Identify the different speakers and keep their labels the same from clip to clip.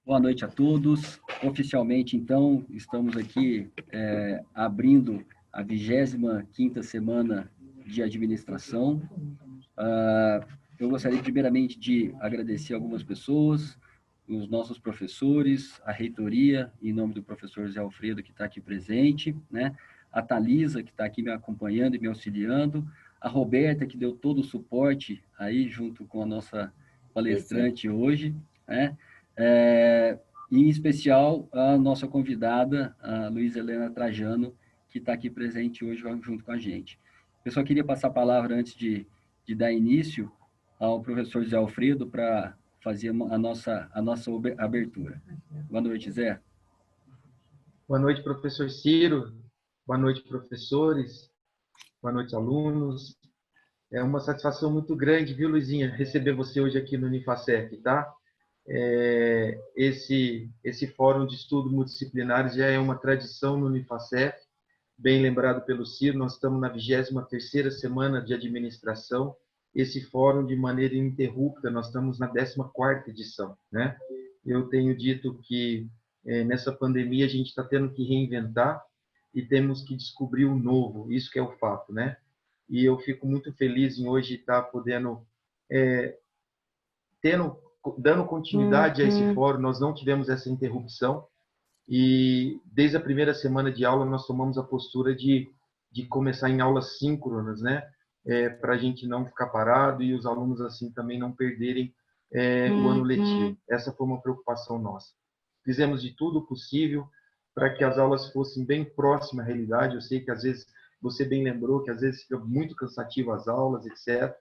Speaker 1: Boa noite a todos. Oficialmente, então, estamos aqui abrindo a 25ª semana de administração. Eu gostaria, primeiramente, de agradecer algumas pessoas, os nossos professores, a reitoria, em nome do professor Zé Alfredo, que está aqui presente, né? A Thalisa, que está aqui me acompanhando e me auxiliando, a Roberta, que deu todo o suporte aí, junto com a nossa palestrante hoje, né? E, em especial, a nossa convidada, a Luísa Helena Trajano, que está aqui presente hoje junto com a gente. Eu só queria passar a palavra antes de dar início ao professor Zé Alfredo para fazer a nossa abertura. Boa noite, Zé.
Speaker 2: Boa noite, professor Ciro. Boa noite, professores. Boa noite, alunos. É uma satisfação muito grande, viu, Luizinha, receber você hoje aqui no Unifacef, tá? Esse fórum de estudo multidisciplinares já é uma tradição no Unifacef, bem lembrado pelo Ciro. Nós estamos na 23ª semana de administração. Esse fórum, de maneira ininterrupta, nós estamos na 14ª edição, né? Eu tenho dito que nessa pandemia a gente está tendo que reinventar e temos que descobrir o novo, isso que é o fato, né? E eu fico muito feliz em hoje estar podendo, dando continuidade a esse fórum. Nós não tivemos essa interrupção e desde a primeira semana de aula nós tomamos a postura de começar em aulas síncronas, né? Para a gente não ficar parado e os alunos assim também não perderem o ano letivo. Essa foi uma preocupação nossa. Fizemos de tudo possível para que as aulas fossem bem próximas à realidade. Eu sei que às vezes, você bem lembrou, que às vezes fica muito cansativo as aulas, etc.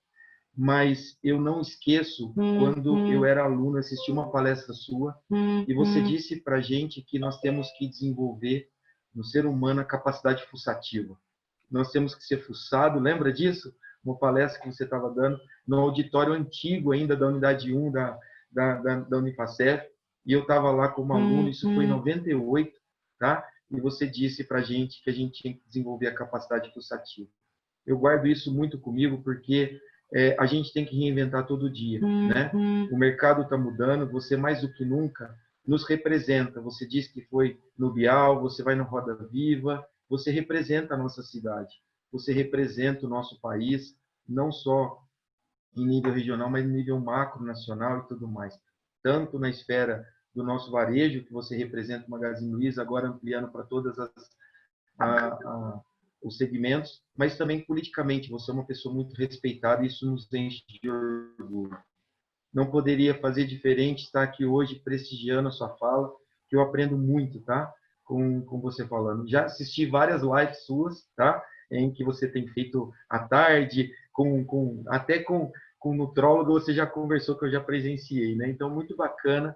Speaker 2: Mas eu não esqueço quando eu era aluno, assisti uma palestra sua e você disse para a gente que nós temos que desenvolver no ser humano a capacidade fuçativa. Nós temos que ser fuçado, lembra disso? Uma palestra que você estava dando no auditório antigo ainda da Unidade 1 da Unifacef, e eu estava lá como aluno, isso foi em 98, tá? E você disse para a gente que a gente tinha que desenvolver a capacidade fuçativa. Eu guardo isso muito comigo porque a gente tem que reinventar todo dia, né? O mercado está mudando, você mais do que nunca nos representa. Você disse que foi no Bial, você vai no Roda Viva, você representa a nossa cidade, você representa o nosso país, não só em nível regional, mas em nível macro, nacional e tudo mais. Tanto na esfera do nosso varejo, que você representa o Magazine Luiza, agora ampliando para todas os segmentos, mas também politicamente. Você é uma pessoa muito respeitada e isso nos enche de orgulho. Não poderia fazer diferente estar aqui hoje prestigiando a sua fala, que eu aprendo muito, tá? Com você falando. Já assisti várias lives suas, tá? Em que você tem feito à tarde, até com nutrólogo você já conversou, que eu já presenciei, né? Então, muito bacana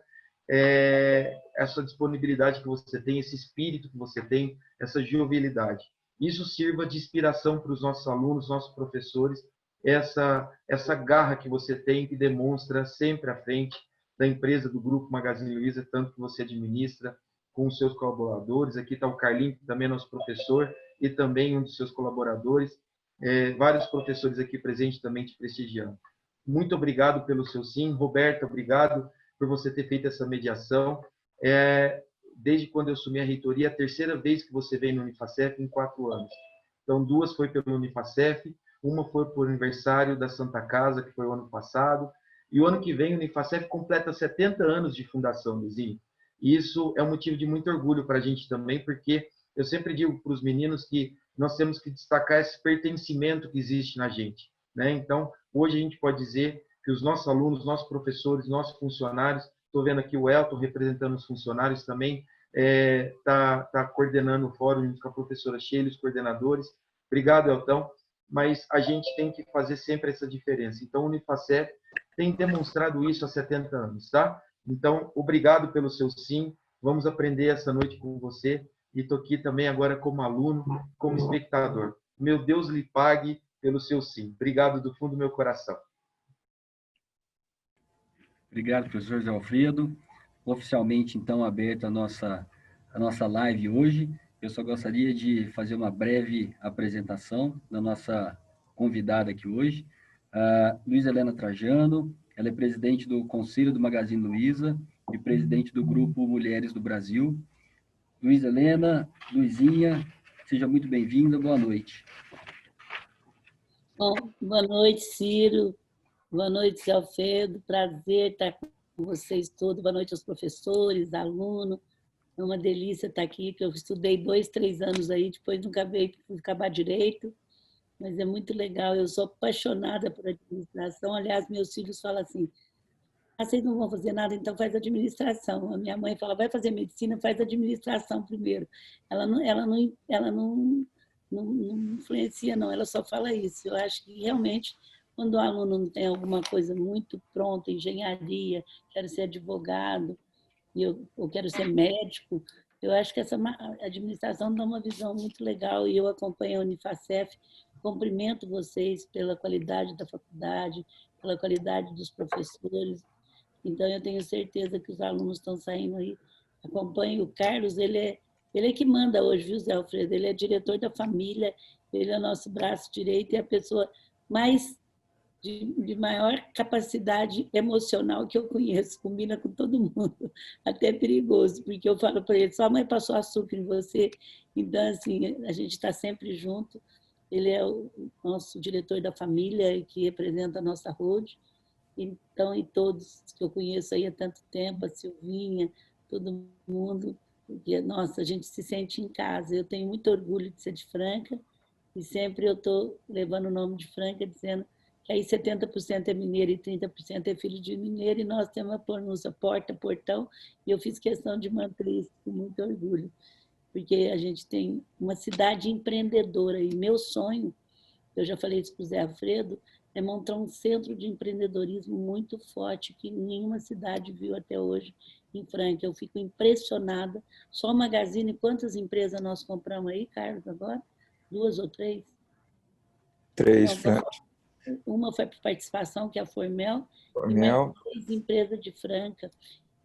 Speaker 2: essa disponibilidade que você tem, esse espírito que você tem, essa jovialidade. Isso sirva de inspiração para os nossos alunos, nossos professores, essa garra que você tem, que demonstra sempre à frente da empresa, do Grupo Magazine Luiza, tanto que você administra com os seus colaboradores. Aqui está o Carlinhos, que também é nosso professor, e também um dos seus colaboradores. Vários professores aqui presentes também te prestigiando. Muito obrigado pelo seu sim. Roberta, obrigado por você ter feito essa mediação. Desde quando eu assumi a reitoria, a terceira vez que você vem no Unifacef em 4 anos. Então, 2 foi pelo Unifacef, uma foi por aniversário da Santa Casa, que foi o ano passado, e o ano que vem o Unifacef completa 70 anos de fundação, Luizinho. E isso é um motivo de muito orgulho para a gente também, porque eu sempre digo para os meninos que nós temos que destacar esse pertencimento que existe na gente, né? Então, hoje a gente pode dizer que os nossos alunos, nossos professores, nossos funcionários, estou vendo aqui o Elton representando os funcionários também, tá coordenando o fórum junto com a professora Sheila, os coordenadores. Obrigado, Elton. Mas a gente tem que fazer sempre essa diferença. Então, o Unifacef tem demonstrado isso há 70 anos, tá? Então, obrigado pelo seu sim. Vamos aprender essa noite com você. E estou aqui também agora como aluno, como espectador. Meu Deus lhe pague pelo seu sim. Obrigado do fundo do meu coração.
Speaker 1: Obrigado, professor Zé Alfredo. Oficialmente, então, aberta a nossa live hoje. Eu só gostaria de fazer uma breve apresentação da nossa convidada aqui hoje, a Luísa Helena Trajano. ela é presidente do Conselho do Magazine Luiza e presidente do Grupo Mulheres do Brasil. Luiza Helena, Luizinha, seja muito bem-vinda, boa noite.
Speaker 3: Bom, boa noite, Ciro. Boa noite, Zé Alfredo. Prazer estar com vocês todos. Boa noite aos professores, alunos. É uma delícia estar aqui, que eu estudei 2, 3 anos aí, depois não acabei de acabar direito, mas é muito legal. Eu sou apaixonada por administração. Aliás, meus filhos falam assim: ah, vocês não vão fazer nada, então faz administração. A minha mãe fala: vai fazer medicina, faz administração primeiro. Ela não influencia, não, ela só fala isso. Eu acho que realmente, quando o aluno não tem alguma coisa muito pronta, engenharia, quero ser advogado, eu quero ser médico, eu acho que essa administração dá uma visão muito legal e eu acompanho a Unifacef, cumprimento vocês pela qualidade da faculdade, pela qualidade dos professores, então eu tenho certeza que os alunos estão saindo aí. Acompanho o Carlos, ele é que manda hoje, viu, Zé Alfredo? Ele é diretor da família, ele é o nosso braço direito e a pessoa mais de maior capacidade emocional que eu conheço, combina com todo mundo, até é perigoso, porque eu falo para ele: sua mãe passou açúcar em você, então, assim, a gente está sempre junto. Ele é o nosso diretor da família, que representa a nossa road, então, e todos que eu conheço aí há tanto tempo, a Silvinha, todo mundo, porque, nossa, a gente se sente em casa. Eu tenho muito orgulho de ser de Franca, e sempre eu estou levando o nome de Franca, dizendo que aí 70% é mineiro e 30% é filho de mineiro, e nós temos a pronúncia porta, portão, e eu fiz questão de manter isso com muito orgulho, porque a gente tem uma cidade empreendedora, e meu sonho, eu já falei isso para o Zé Alfredo, é montar um centro de empreendedorismo muito forte, que nenhuma cidade viu até hoje em Franca. Eu fico impressionada. Só a Magazine, quantas empresas nós compramos aí, Carlos, agora? 2 ou 3?
Speaker 4: 3, Franca.
Speaker 3: Uma foi por participação, que é a Formel, e
Speaker 4: Formel.
Speaker 3: mais 3 empresas de Franca.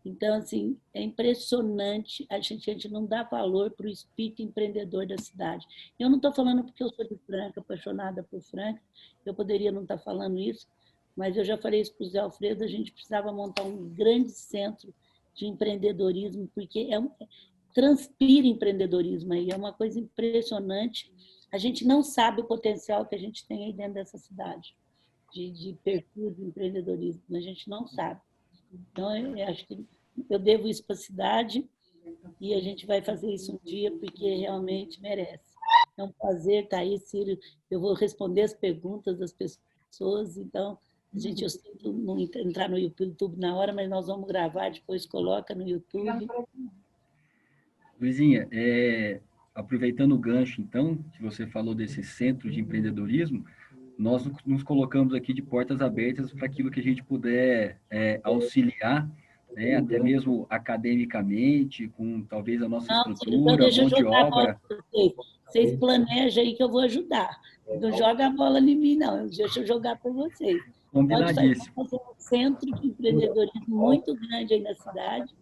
Speaker 3: Então, assim, é impressionante, a gente não dá valor para o espírito empreendedor da cidade. Eu não estou falando porque eu sou de Franca, apaixonada por Franca, eu poderia não estar falando isso, mas eu já falei isso para o Zé Alfredo, a gente precisava montar um grande centro de empreendedorismo, porque transpira empreendedorismo aí, é uma coisa impressionante. A gente não sabe o potencial que a gente tem aí dentro dessa cidade, de perfil de empreendedorismo, a gente não sabe. Então, eu acho que eu devo isso para a cidade e a gente vai fazer isso um dia, porque realmente merece. É um prazer estar aí, Círio. Eu vou responder as perguntas das pessoas, então, eu sinto não entrar no YouTube na hora, mas nós vamos gravar, depois coloca no YouTube.
Speaker 1: Luizinha, aproveitando o gancho, então, que você falou desse centro de empreendedorismo, nós nos colocamos aqui de portas abertas para aquilo que a gente puder auxiliar, né, até mesmo academicamente, com talvez a nossa estrutura,
Speaker 3: então deixa
Speaker 1: mão
Speaker 3: eu
Speaker 1: de
Speaker 3: jogar a bola
Speaker 1: obra.
Speaker 3: para vocês. Vocês planejam aí que eu vou ajudar. Não joga a bola em mim, não. Deixa eu jogar para vocês.
Speaker 1: Combinadíssimo.
Speaker 3: Pode fazer um centro de empreendedorismo muito grande aí na cidade.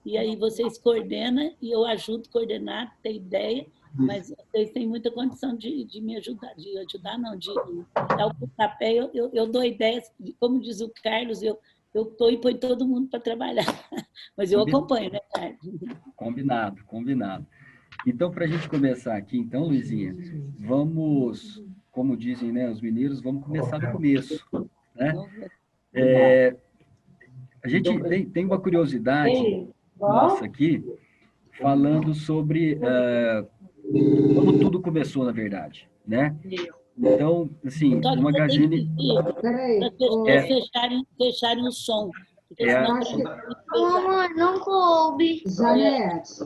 Speaker 3: E aí vocês coordenam e eu ajudo a coordenar, ter ideia, mas vocês têm muita condição de me ajudar, de dar o pontapé. Eu dou ideias, como diz o Carlos, eu estou e põe todo mundo para trabalhar. Mas eu acompanho, né, Carlos?
Speaker 1: Combinado. Então, para a gente começar aqui, então, Luizinha, vamos, como dizem, né, os mineiros, vamos começar do começo, né? A gente tem uma curiosidade nossa aqui, falando sobre como tudo começou, na verdade, né? Então, assim, o Magazine...
Speaker 3: Para as pessoas fecharem o som. Porque
Speaker 5: Mamãe, não coube.
Speaker 6: Janete,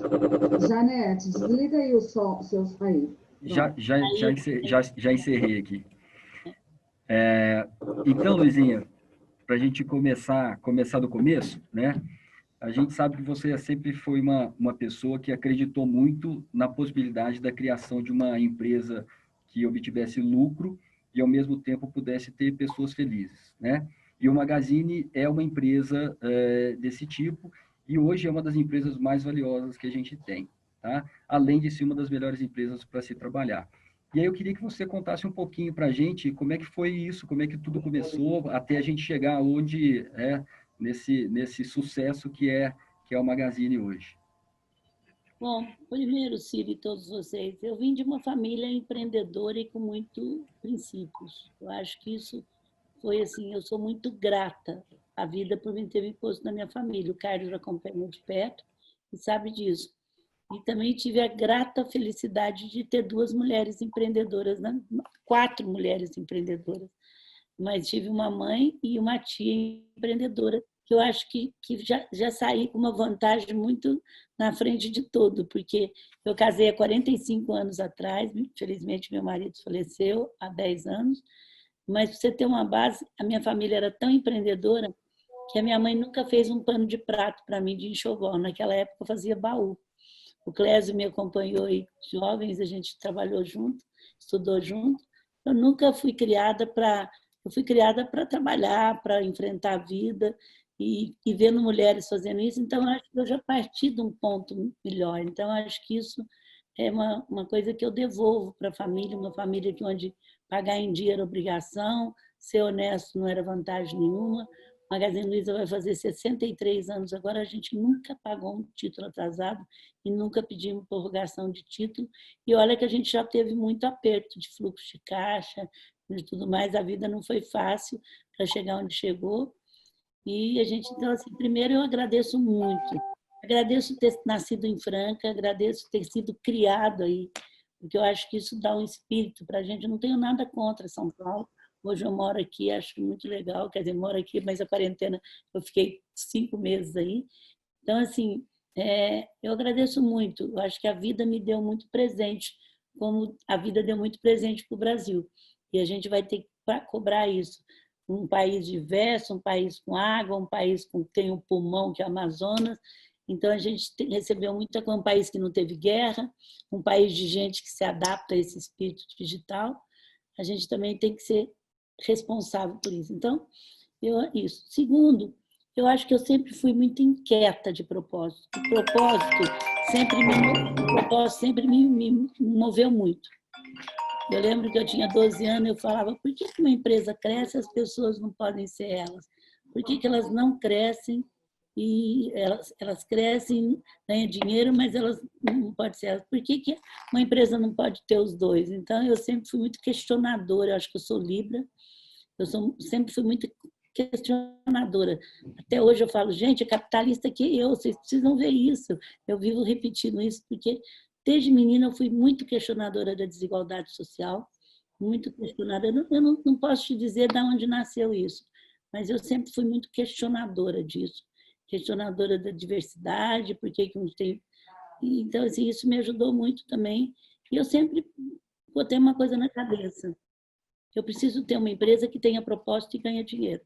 Speaker 6: desliga aí o som, seus aí.
Speaker 1: Já encerrei aqui. Então, Luizinha, para a gente começar do começo, né? A gente sabe que você sempre foi uma pessoa que acreditou muito na possibilidade da criação de uma empresa que obtivesse lucro e, ao mesmo tempo, pudesse ter pessoas felizes, né? E o Magazine é uma empresa desse tipo e hoje é uma das empresas mais valiosas que a gente tem, tá? Além de ser uma das melhores empresas para se trabalhar. E aí eu queria que você contasse um pouquinho para a gente como é que foi isso, como é que tudo começou, até a gente chegar onde é nesse sucesso que é o Magazine hoje.
Speaker 3: Bom, primeiro, Ciro e todos vocês, eu vim de uma família empreendedora e com muitos princípios. Eu acho que isso foi assim, eu sou muito grata à vida por me ter me posto na minha família. O Carlos acompanhou de perto e sabe disso. E também tive a grata felicidade de ter duas mulheres empreendedoras, né? 4 mulheres empreendedoras. Mas tive uma mãe e uma tia empreendedora, que eu acho que já saí com uma vantagem muito na frente de todo, porque eu casei há 45 anos atrás, infelizmente meu marido faleceu há 10 anos, mas para você ter uma base, a minha família era tão empreendedora que a minha mãe nunca fez um pano de prato para mim de enxoval. Naquela época eu fazia baú. O Clésio me acompanhou aí, jovens, a gente trabalhou junto, estudou junto. Eu nunca fui criada para... Eu fui criada para trabalhar, para enfrentar a vida e vendo mulheres fazendo isso. Então, eu acho que eu já parti de um ponto melhor. Então, eu acho que isso é uma coisa que eu devolvo para a família, uma família que onde pagar em dia era obrigação, ser honesto não era vantagem nenhuma. O Magazine Luiza vai fazer 63 anos agora, a gente nunca pagou um título atrasado e nunca pedimos prorrogação de título. E olha que a gente já teve muito aperto de fluxo de caixa e tudo mais, a vida não foi fácil para chegar onde chegou. E a gente, então, assim, primeiro eu agradeço muito. Agradeço ter nascido em Franca, agradeço ter sido criado aí, porque eu acho que isso dá um espírito para a gente. Eu não tenho nada contra São Paulo. Hoje eu moro aqui, acho muito legal. Quer dizer, moro aqui, mas a quarentena eu fiquei 5 meses aí. Então, assim, eu agradeço muito. Eu acho que a vida me deu muito presente, como a vida deu muito presente para o Brasil. E a gente vai ter que cobrar isso. Um país diverso, um país com água, um país que tem um pulmão, que é o Amazonas. Então, a gente recebeu muita coisa, um país que não teve guerra, um país de gente que se adapta a esse espírito digital. A gente também tem que ser responsável por isso. Então, isso. Segundo, eu acho que eu sempre fui muito inquieta de propósito. O propósito sempre me moveu muito. Eu lembro que eu tinha 12 anos, eu falava, por que uma empresa cresce e as pessoas não podem ser elas? Por que elas não crescem e elas crescem, ganham dinheiro, mas elas não podem ser elas? Por que uma empresa não pode ter os dois? Então, eu sempre fui muito questionadora, eu acho que eu sou Libra, sempre fui muito questionadora. Até hoje eu falo, gente, é capitalista que eu, vocês precisam ver isso. Eu vivo repetindo isso, porque desde menina eu fui muito questionadora da desigualdade social, muito questionadora. Eu não posso te dizer de onde nasceu isso, mas eu sempre fui muito questionadora disso, questionadora da diversidade, por que não tem... Então, assim, isso me ajudou muito também. E eu sempre botei uma coisa na cabeça. Eu preciso ter uma empresa que tenha propósito e ganha dinheiro.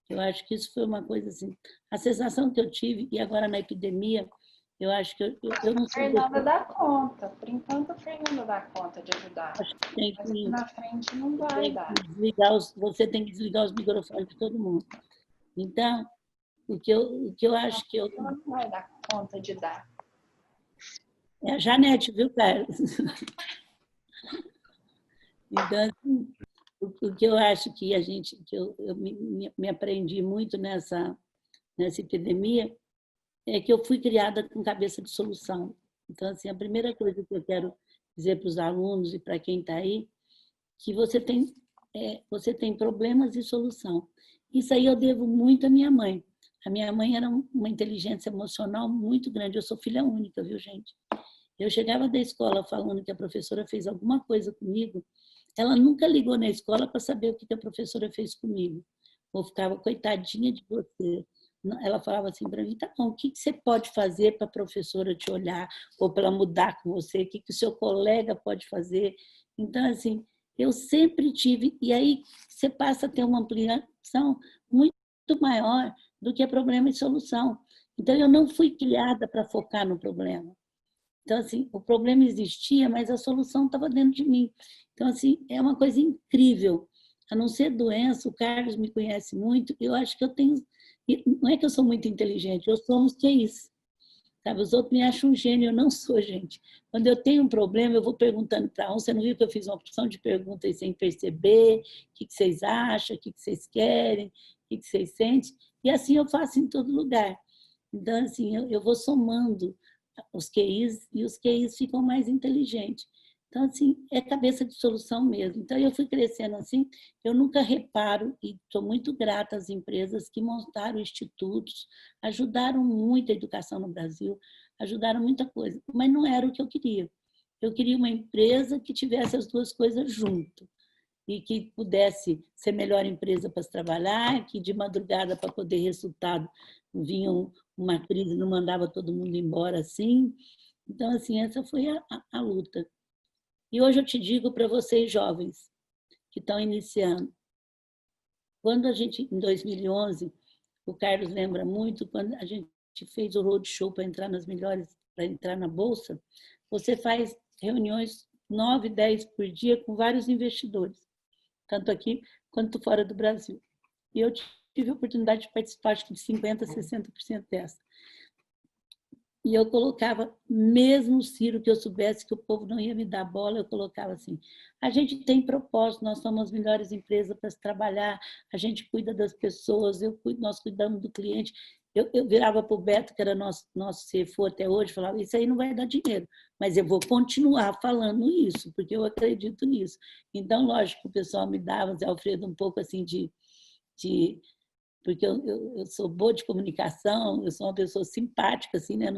Speaker 3: Eu acho que isso foi uma coisa assim. A sensação que eu tive, e agora na epidemia, eu acho que eu não sei.
Speaker 7: Fernanda dá conta. Por enquanto, a Fernanda dá conta de ajudar.
Speaker 3: Acho que tem
Speaker 7: Mas aqui na frente não vai dar.
Speaker 3: Você tem que desligar os microfones de todo mundo. Então, o que eu acho que eu...
Speaker 7: Ela não vai dar conta de dar.
Speaker 3: É a Janete, viu, Carlos? Então, assim, o que eu acho que eu me aprendi muito nessa epidemia é que eu fui criada com cabeça de solução. Então, assim, a primeira coisa que eu quero dizer para os alunos e para quem está aí, que você tem problemas e solução. Isso aí eu devo muito à minha mãe. A minha mãe era uma inteligência emocional muito grande. Eu sou filha única, viu, gente? Eu chegava da escola falando que a professora fez alguma coisa comigo, ela nunca ligou na escola para saber o que a professora fez comigo. Ou ficava, coitadinha de você. Ela falava assim para mim, tá bom, o que você pode fazer para a professora te olhar, ou para mudar com você, o que o seu colega pode fazer. Então, assim, eu sempre tive, e aí você passa a ter uma ampliação muito maior do que problema e solução. Então, eu não fui criada para focar no problema. Então, assim, o problema existia, mas a solução estava dentro de mim. Então, assim, é uma coisa incrível. A não ser doença, o Carlos me conhece muito, eu acho que eu tenho... Não é que eu sou muito inteligente, eu sou uns QIs. Sabe? Os outros me acham um gênio, eu não sou, gente. Quando eu tenho um problema, eu vou perguntando para um. Você não viu que eu fiz uma opção de perguntas sem perceber? O que vocês acham? O que vocês querem? O que vocês sentem? E assim eu faço em todo lugar. Então, assim, eu vou somando os QIs e os QIs ficam mais inteligentes. Então, assim, é cabeça de solução mesmo. Então, eu fui crescendo assim, eu nunca reparo, e estou muito grata às empresas que montaram institutos, ajudaram muito a educação no Brasil, ajudaram muita coisa, mas não era o que eu queria. Eu queria uma empresa que tivesse as duas coisas junto e que pudesse ser melhor empresa para se trabalhar, que de madrugada para poder resultado vinha uma crise, não mandava todo mundo embora assim. Então, assim, essa foi a luta. E hoje eu te digo para vocês jovens que estão iniciando, quando a gente, em 2011, o Carlos lembra muito, quando a gente fez o roadshow para entrar nas melhores, para entrar na Bolsa, você faz reuniões 9, 10 por dia com vários investidores, tanto aqui quanto fora do Brasil. E eu tive a oportunidade de participar, acho que de 50%, 60% dessa. E eu colocava, mesmo o Ciro, que eu soubesse que o povo não ia me dar bola, eu colocava assim, a gente tem propósito, nós somos as melhores empresas para se trabalhar, a gente cuida das pessoas, nós cuidamos do cliente. Eu virava para o Beto, que era nosso CFO até hoje, falava, isso aí não vai dar dinheiro, mas eu vou continuar falando isso, porque eu acredito nisso. Então, lógico, o pessoal me dava, Zé Alfredo, um pouco assim porque eu sou boa de comunicação, eu sou uma pessoa simpática, assim, né?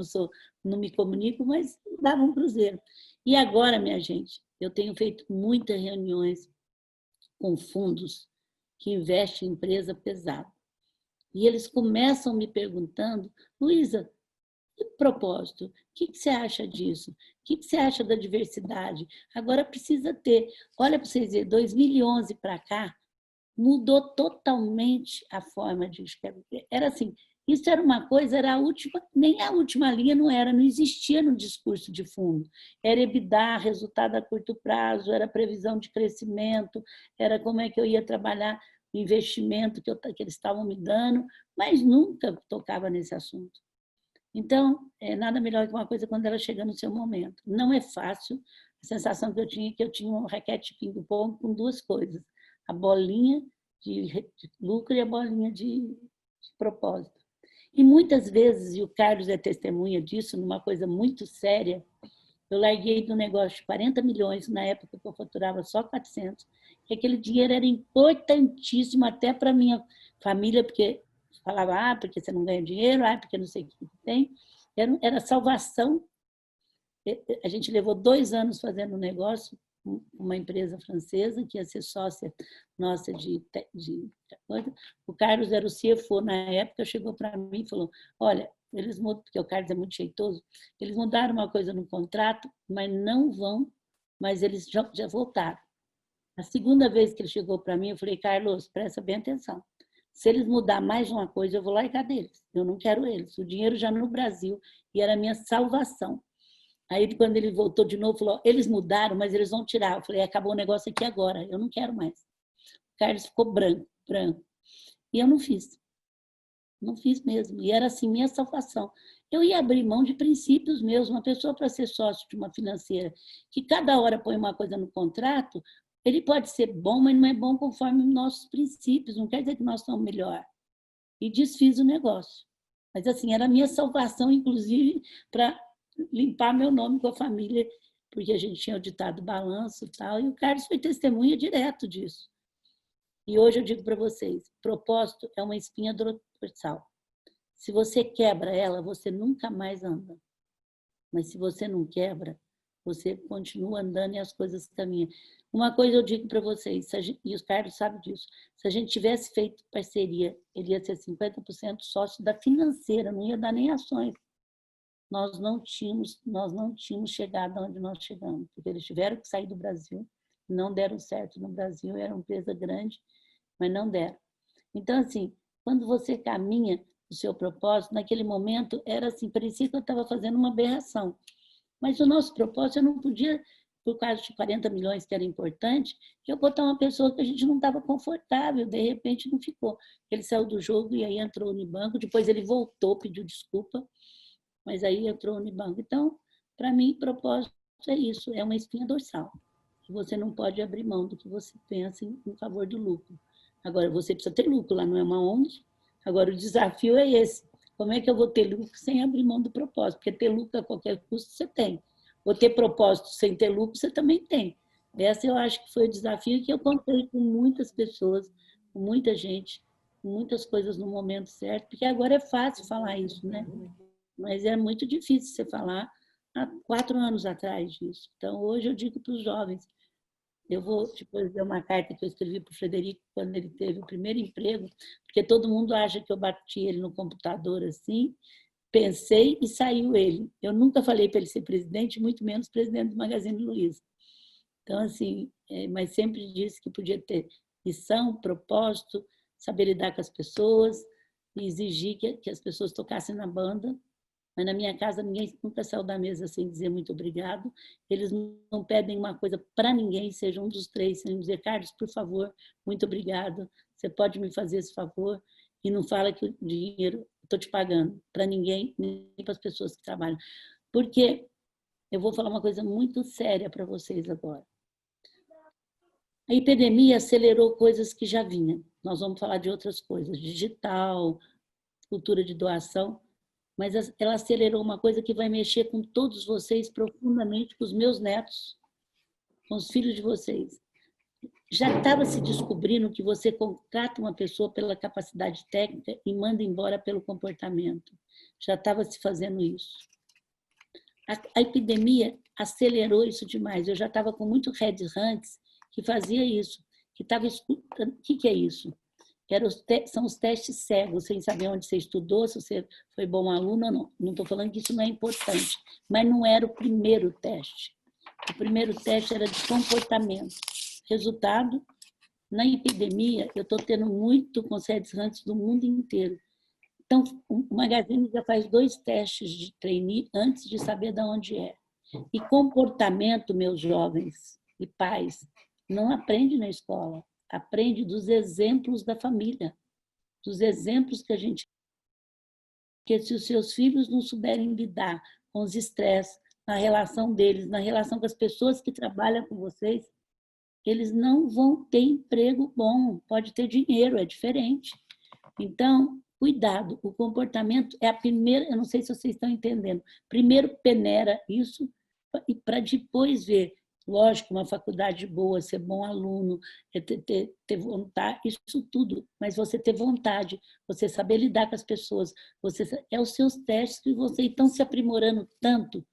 Speaker 3: Não me comunico, mas dava um cruzeiro. E agora, minha gente, eu tenho feito muitas reuniões com fundos que investem em empresa pesada. E eles começam me perguntando, Luísa, que propósito? O que você acha disso? O que você acha da diversidade? Agora precisa ter. Olha para vocês verem, 2011 para cá, mudou totalmente a forma de escrever. Era assim, isso era uma coisa, era a última, nem a última linha não era, não existia no discurso de fundo. Era EBITDA, resultado a curto prazo, era previsão de crescimento, era como é que eu ia trabalhar o investimento que eles estavam me dando, mas nunca tocava nesse assunto. Então, nada melhor que uma coisa quando ela chega no seu momento. Não é fácil, a sensação que eu tinha um raquete ping-pong com duas coisas, a bolinha de lucro e a bolinha de propósito. E muitas vezes, e o Carlos é testemunha disso, numa coisa muito séria, eu larguei do negócio de 40 milhões, na época que eu faturava só 400, e aquele dinheiro era importantíssimo até para a minha família, porque falava, porque você não ganha dinheiro, porque não sei o que tem. Era salvação. A gente levou 2 anos fazendo um negócio, uma empresa francesa, que ia ser sócia nossa o Carlos era o CFO na época, chegou para mim e falou, olha, eles mudam, porque o Carlos é muito jeitoso, eles mudaram uma coisa no contrato, mas eles já voltaram. A segunda vez que ele chegou para mim, eu falei, Carlos, presta bem atenção. Se eles mudar mais uma coisa, eu vou largar deles. Eu não quero eles. O dinheiro já no Brasil e era a minha salvação. Aí, quando ele voltou de novo, falou, eles mudaram, mas eles vão tirar. Eu falei, acabou o negócio aqui agora, eu não quero mais. O Carlos ficou branco. E eu não fiz. Não fiz mesmo. E era assim, minha salvação. Eu ia abrir mão de princípios meus. Uma pessoa para ser sócio de uma financeira, que cada hora põe uma coisa no contrato, ele pode ser bom, mas não é bom conforme os nossos princípios. Não quer dizer que nós somos melhor. E desfiz o negócio. Mas, assim, era a minha salvação, inclusive, para limpar meu nome com a família, porque a gente tinha auditado o balanço e tal, e o Carlos foi testemunha direto disso. E hoje eu digo para vocês, propósito é uma espinha dorsal. Se você quebra ela, você nunca mais anda. Mas se você não quebra, você continua andando e as coisas caminham. Uma coisa eu digo para vocês, e o Carlos sabe disso, se a gente tivesse feito parceria, ele ia ser 50% sócio da financeira, não ia dar nem ações. Nós não tínhamos chegado onde nós chegamos, porque eles tiveram que sair do Brasil, não deram certo no Brasil, era uma empresa grande, mas não deram. Então, assim, quando você caminha o seu propósito, naquele momento era assim, parecia que eu estava fazendo uma aberração. Mas o nosso propósito, eu não podia, por causa de 40 milhões que era importante, que eu botar uma pessoa que a gente não estava confortável, de repente não ficou. Ele saiu do jogo e aí entrou no banco, depois ele voltou, pediu desculpa, mas aí entrou o Unibanco. Então, para mim, propósito é isso, é uma espinha dorsal. Que você não pode abrir mão do que você pensa em favor do lucro. Agora, você precisa ter lucro, lá não é uma ONG. Agora, o desafio é esse. Como é que eu vou ter lucro sem abrir mão do propósito? Porque ter lucro a qualquer custo você tem. Ou ter propósito sem ter lucro você também tem. Essa eu acho que foi o desafio que eu contei com muitas pessoas, com muita gente, com muitas coisas no momento certo, porque agora é fácil falar isso, né? Mas é muito difícil você falar há 4 anos atrás disso. Então, hoje eu digo para os jovens, eu vou depois ler uma carta que eu escrevi para o Frederico quando ele teve o primeiro emprego, porque todo mundo acha que eu bati ele no computador assim, pensei e saiu ele. Eu nunca falei para ele ser presidente, muito menos presidente do Magazine Luiza. Então, assim, mas sempre disse que podia ter missão, propósito, saber lidar com as pessoas e exigir que as pessoas tocassem na banda. Mas na minha casa ninguém nunca saiu da mesa sem dizer muito obrigado. Eles não pedem uma coisa para ninguém, seja um dos 3, sem dizer, Carlos, por favor, muito obrigado, você pode me fazer esse favor? E não fala que o dinheiro estou te pagando, para ninguém, nem para as pessoas que trabalham. Porque eu vou falar uma coisa muito séria para vocês agora. A epidemia acelerou coisas que já vinham. Nós vamos falar de outras coisas, digital, cultura de doação, mas ela acelerou uma coisa que vai mexer com todos vocês profundamente, com os meus netos, com os filhos de vocês. Já estava se descobrindo que você contrata uma pessoa pela capacidade técnica e manda embora pelo comportamento. Já estava se fazendo isso. A epidemia acelerou isso demais. Eu já estava com muito headhunts que fazia isso, que estava escutando. O que é isso? São os testes cegos, sem saber onde você estudou, se você foi bom aluno ou não. Não estou falando que isso não é importante, mas não era o primeiro teste. O primeiro teste era de comportamento. Resultado, na epidemia, eu estou tendo muito com headhunts do mundo inteiro. Então, o Magazine já faz 2 testes de trainee antes de saber de onde é. E comportamento, meus jovens e pais, não aprende na escola, aprende dos exemplos da família, dos exemplos que a gente... Porque se os seus filhos não souberem lidar com os estresses, na relação deles, na relação com as pessoas que trabalham com vocês, eles não vão ter emprego bom, pode ter dinheiro, é diferente. Então, cuidado, o comportamento é a primeira, eu não sei se vocês estão entendendo, primeiro peneira isso, e para depois ver. Lógico, uma faculdade boa, ser bom aluno, ter vontade, isso tudo, mas você ter vontade, você saber lidar com as pessoas, é os seus testes que vocês estão se aprimorando tanto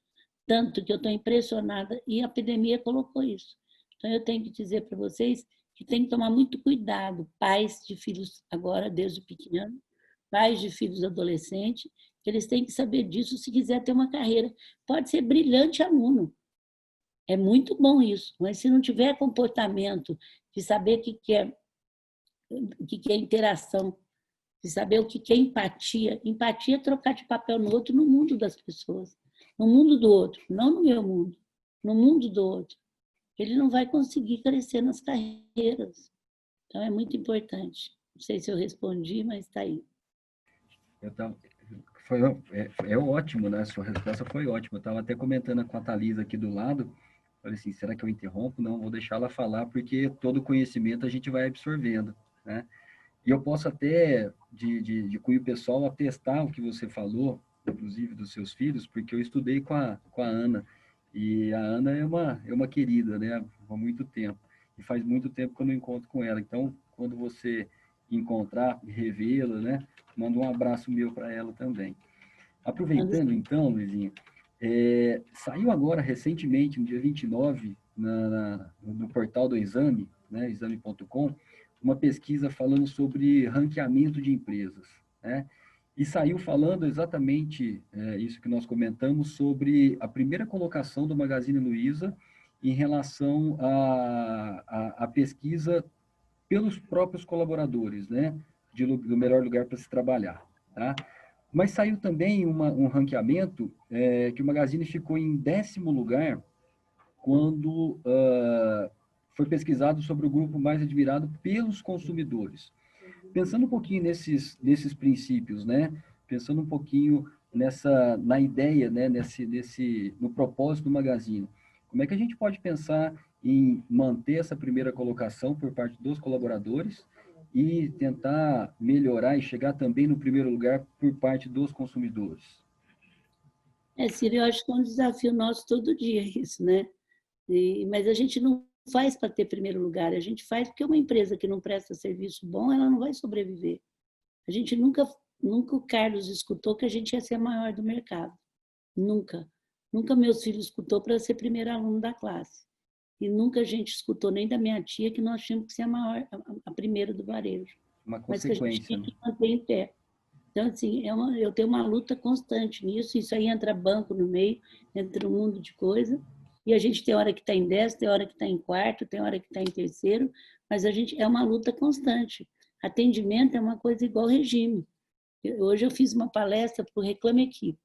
Speaker 3: que eu estou impressionada, e a epidemia colocou isso. Então, eu tenho que dizer para vocês que tem que tomar muito cuidado, pais de filhos agora, desde pequeno, pais de filhos adolescentes, eles têm que saber disso se quiser ter uma carreira. Pode ser brilhante aluno, é muito bom isso, mas se não tiver comportamento, de saber o que é interação, de saber o que é empatia. Empatia é trocar de papel no outro, no mundo das pessoas, no mundo do outro, não no meu mundo, no mundo do outro. Ele não vai conseguir crescer nas carreiras. Então, é muito importante. Não sei se eu respondi, mas está aí.
Speaker 1: É ótimo, né? A sua resposta foi ótima. Eu estava até comentando com a Thalisa aqui do lado. Falei assim, será que eu interrompo? Não, vou deixar ela falar, porque todo conhecimento a gente vai absorvendo, né? E eu posso até, de cunho pessoal, atestar o que você falou, inclusive dos seus filhos, porque eu estudei com a Ana. E a Ana é uma querida, né? Há muito tempo. E faz muito tempo que eu não encontro com ela. Então, quando você encontrar, revê-la, né? Manda um abraço meu para ela também. Aproveitando, então, Luizinha, saiu agora, recentemente, no dia 29, no portal do Exame, né, exame.com, uma pesquisa falando sobre ranqueamento de empresas, né? E saiu falando exatamente isso que nós comentamos sobre a primeira colocação do Magazine Luiza em relação à pesquisa pelos próprios colaboradores, né? Do melhor lugar para se trabalhar, tá? Mas saiu também um ranqueamento que o Magazine ficou em 10º lugar quando foi pesquisado sobre o grupo mais admirado pelos consumidores. Pensando um pouquinho nesses princípios, né? Pensando um pouquinho na ideia, né, no propósito do Magazine. Como é que a gente pode pensar em manter essa primeira colocação por parte dos colaboradores e tentar melhorar e chegar também no primeiro lugar por parte dos consumidores?
Speaker 3: Ciro, eu acho que é um desafio nosso todo dia isso, né? Mas a gente não faz para ter primeiro lugar, a gente faz porque uma empresa que não presta serviço bom, ela não vai sobreviver. A gente nunca o Carlos escutou que a gente ia ser a maior do mercado. Nunca. Nunca meus filhos escutou para ser primeiro aluno da classe. E nunca a gente escutou nem da minha tia que nós tínhamos que ser a maior, a primeira do varejo.
Speaker 1: Uma
Speaker 3: Mas que a gente
Speaker 1: consequência,
Speaker 3: tinha
Speaker 1: né?
Speaker 3: que manter em pé. Então, assim, eu tenho uma luta constante nisso. Isso aí entra banco no meio, entra um mundo de coisa. E a gente tem hora que está em 10, tem hora que está em quarto, tem hora que está em terceiro, mas a gente é uma luta constante. Atendimento é uma coisa igual regime. Hoje eu fiz uma palestra para o Reclame Aqui,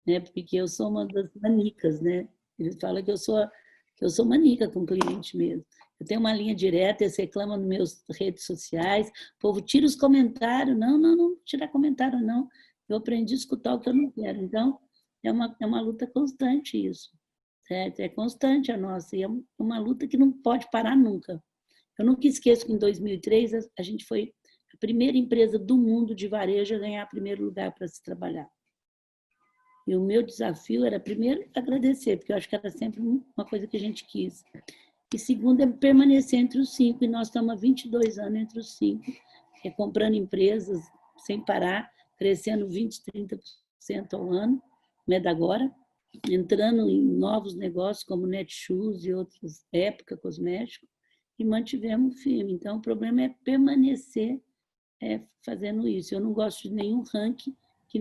Speaker 3: né? Porque eu sou uma das manicas, né? Eles falam que eu sou manica com o cliente mesmo. Eu tenho uma linha direta, eles reclamam nas minhas redes sociais, o povo tira os comentários, não tirar comentário, não. Eu aprendi a escutar o que eu não quero. Então, é uma luta constante isso, certo? É constante a nossa, e é uma luta que não pode parar nunca. Eu nunca esqueço que em 2003 a gente foi a primeira empresa do mundo de varejo a ganhar primeiro lugar para se trabalhar. E o meu desafio era, primeiro, agradecer, porque eu acho que era sempre uma coisa que a gente quis. E segundo, é permanecer entre os 5, e nós estamos há 22 anos entre os 5, comprando empresas sem parar, crescendo 20%, 30% ao ano, não é da agora, entrando em novos negócios como Netshoes e outras, Época Cosmético, e mantivemos firme. Então, o problema é permanecer fazendo isso. Eu não gosto de nenhum ranking que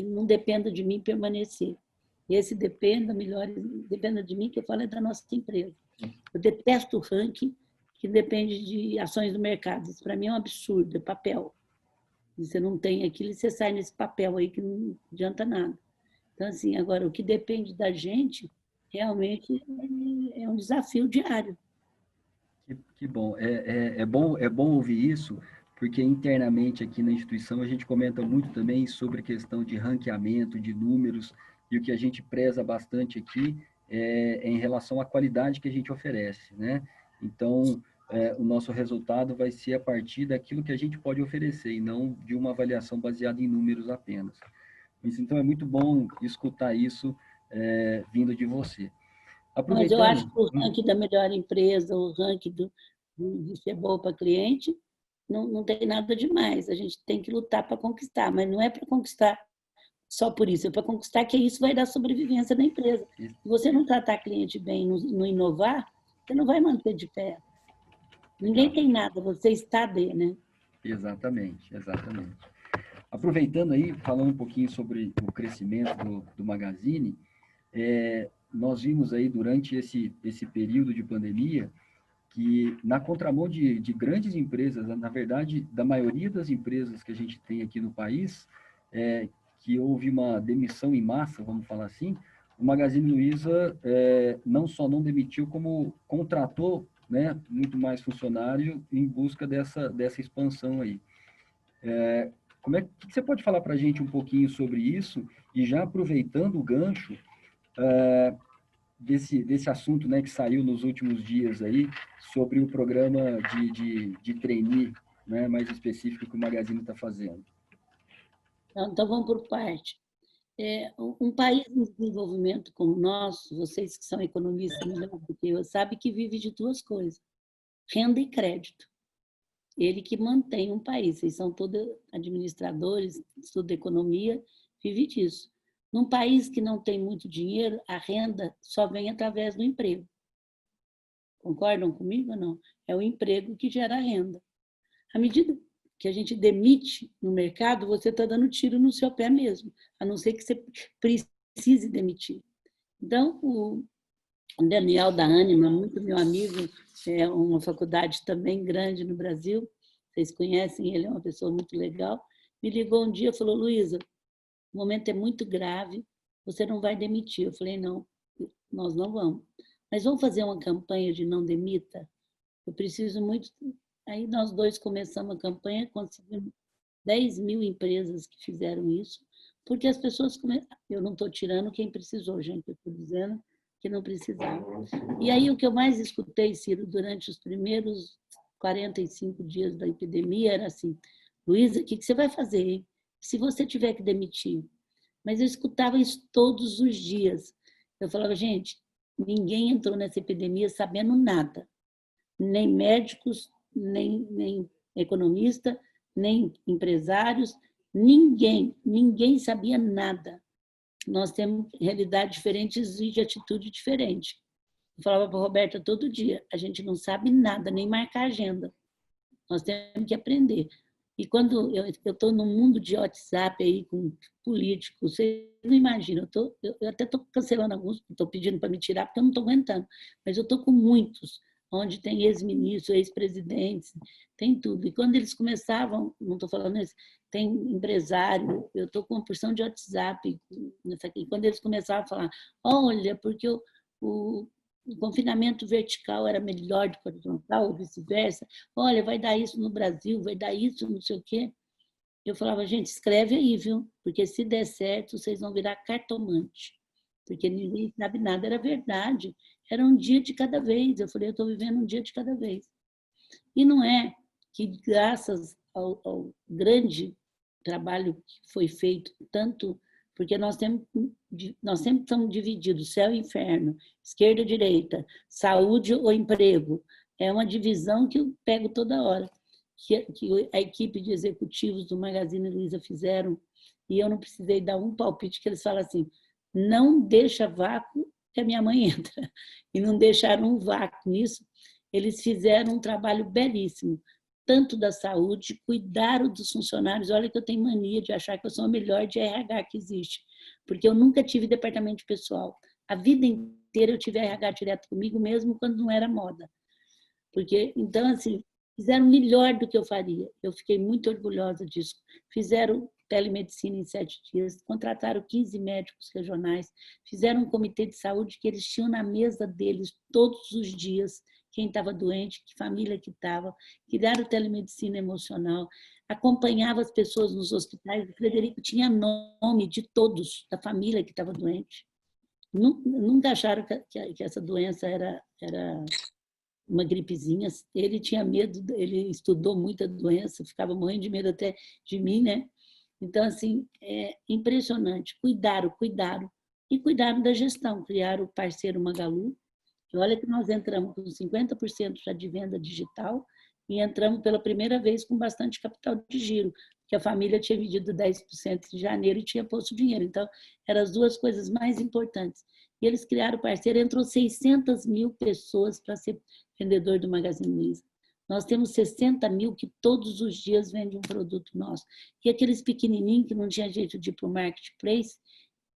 Speaker 3: não dependa de mim permanecer. Esse dependa de mim, que eu falo é da nossa empresa. Eu detesto o ranking que depende de ações do mercado. Isso para mim é um absurdo, é papel. Você não tem aquilo e você sai nesse papel aí que não adianta nada. Então, assim, agora, o que depende da gente, realmente, é um desafio diário.
Speaker 1: Que bom. É bom ouvir isso, porque internamente aqui na instituição a gente comenta muito também sobre a questão de ranqueamento, de números, e o que a gente preza bastante aqui é em relação à qualidade que a gente oferece, né? Então, o nosso resultado vai ser a partir daquilo que a gente pode oferecer, e não de uma avaliação baseada em números apenas. Então, é muito bom escutar isso vindo de você.
Speaker 3: Mas eu acho
Speaker 1: Aproveitando...
Speaker 3: que o ranking da melhor empresa, o ranking de ser bom para cliente, não tem nada demais. A gente tem que lutar para conquistar, mas não é para conquistar só por isso, é para conquistar que isso vai dar sobrevivência da empresa. Se você não tratar cliente bem, não inovar, você não vai manter de pé. Ninguém tem nada, você está né?
Speaker 1: Exatamente, exatamente. Aproveitando aí, falando um pouquinho sobre o crescimento do Magazine, nós vimos aí durante esse período de pandemia que, na contramão de grandes empresas, na verdade, da maioria das empresas que a gente tem aqui no país, que houve uma demissão em massa, vamos falar assim, o Magazine Luiza não só não demitiu, como contratou, né, muito mais funcionário em busca dessa expansão aí. Que você pode falar para a gente um pouquinho sobre isso, e já aproveitando o gancho desse assunto, né, que saiu nos últimos dias aí, sobre o programa de trainee, né, mais específico que o Magazine está fazendo?
Speaker 3: Então, vamos por parte. Um país em desenvolvimento como o nosso, vocês que são economistas melhor do que eu, sabem que vive de duas coisas, renda e crédito. Ele que mantém um país, vocês são todos administradores, estudam economia, vive disso. Num país que não tem muito dinheiro, a renda só vem através do emprego. Concordam comigo ou não? É o emprego que gera renda. À medida que a gente demite no mercado, você está dando tiro no seu pé mesmo, a não ser que você precise demitir. Então, o Daniel da Anima, muito meu amigo, é uma faculdade também grande no Brasil, vocês conhecem, ele é uma pessoa muito legal, me ligou um dia e falou, Luísa, o momento é muito grave, você não vai demitir. Eu falei, não, nós não vamos. Mas vamos fazer uma campanha de não demita? Eu preciso muito... Aí nós dois começamos a campanha, conseguimos 10 mil empresas que fizeram isso, porque as pessoas... Eu não estou tirando quem precisou, gente, eu estou dizendo que não precisava. E aí o que eu mais escutei, Ciro, durante os primeiros 45 dias da epidemia era assim: Luísa, o que você vai fazer, hein? Se você tiver que demitir? Mas eu escutava isso todos os dias. Eu falava, gente, ninguém entrou nessa epidemia sabendo nada. Nem médicos, nem economista, nem empresários, ninguém sabia nada. Nós temos realidades diferentes e de atitude diferente. Eu falava para a Roberta todo dia, a gente não sabe nada, nem marcar agenda. Nós temos que aprender. E quando eu estou num mundo de WhatsApp aí com políticos, vocês não imaginam, eu até estou cancelando alguns, estou pedindo para me tirar, porque eu não estou aguentando, mas eu estou com muitos, onde tem ex-ministros, ex-presidentes, tem tudo. E quando eles começavam, não estou falando isso, tem empresário, eu estou com uma porção de WhatsApp, e quando eles começavam a falar, olha, porque o confinamento vertical era melhor do que horizontal, ou vice-versa. Olha, vai dar isso no Brasil, vai dar isso, não sei o quê. Eu falava, gente, escreve aí, viu? Porque se der certo, vocês vão virar cartomante. Porque ninguém sabe nada, era verdade. Era um dia de cada vez. Eu falei, eu estou vivendo um dia de cada vez. E não é que, graças ao grande trabalho que foi feito, tanto... Porque nós sempre estamos divididos, céu e inferno, esquerda e direita, saúde ou emprego. É uma divisão que eu pego toda hora, que a equipe de executivos do Magazine Luiza fizeram, e eu não precisei dar um palpite, que eles falam assim, não deixa vácuo que a minha mãe entra. E não deixaram um vácuo nisso. Eles fizeram um trabalho belíssimo, tanto da saúde, cuidaram dos funcionários. Olha que eu tenho mania de achar que eu sou a melhor de RH que existe, porque eu nunca tive departamento de pessoal. A vida inteira eu tive RH direto comigo, mesmo quando não era moda. Porque, então, assim, fizeram melhor do que eu faria. Eu fiquei muito orgulhosa disso. Fizeram telemedicina em 7 dias, contrataram 15 médicos regionais, fizeram um comitê de saúde que eles tinham na mesa deles todos os dias, quem estava doente, que família que estava, criaram telemedicina emocional, acompanhava as pessoas nos hospitais. O Frederico tinha nome de todos, da família que estava doente. Nunca acharam que essa doença era uma gripezinha. Ele tinha medo, ele estudou muita doença, ficava morrendo de medo até de mim, né? Então, assim, é impressionante. Cuidaram. E cuidaram da gestão. Criaram o parceiro Magalu. E olha que nós entramos com 50% já de venda digital e entramos pela primeira vez com bastante capital de giro, porque a família tinha vendido 10% em janeiro e tinha posto dinheiro. Então, eram as duas coisas mais importantes. E eles criaram o parceiro, entrou 600 mil pessoas para ser vendedor do Magazine Luiza. Nós temos 60 mil que todos os dias vendem um produto nosso. E aqueles pequenininhos que não tinha jeito de ir para o marketplace,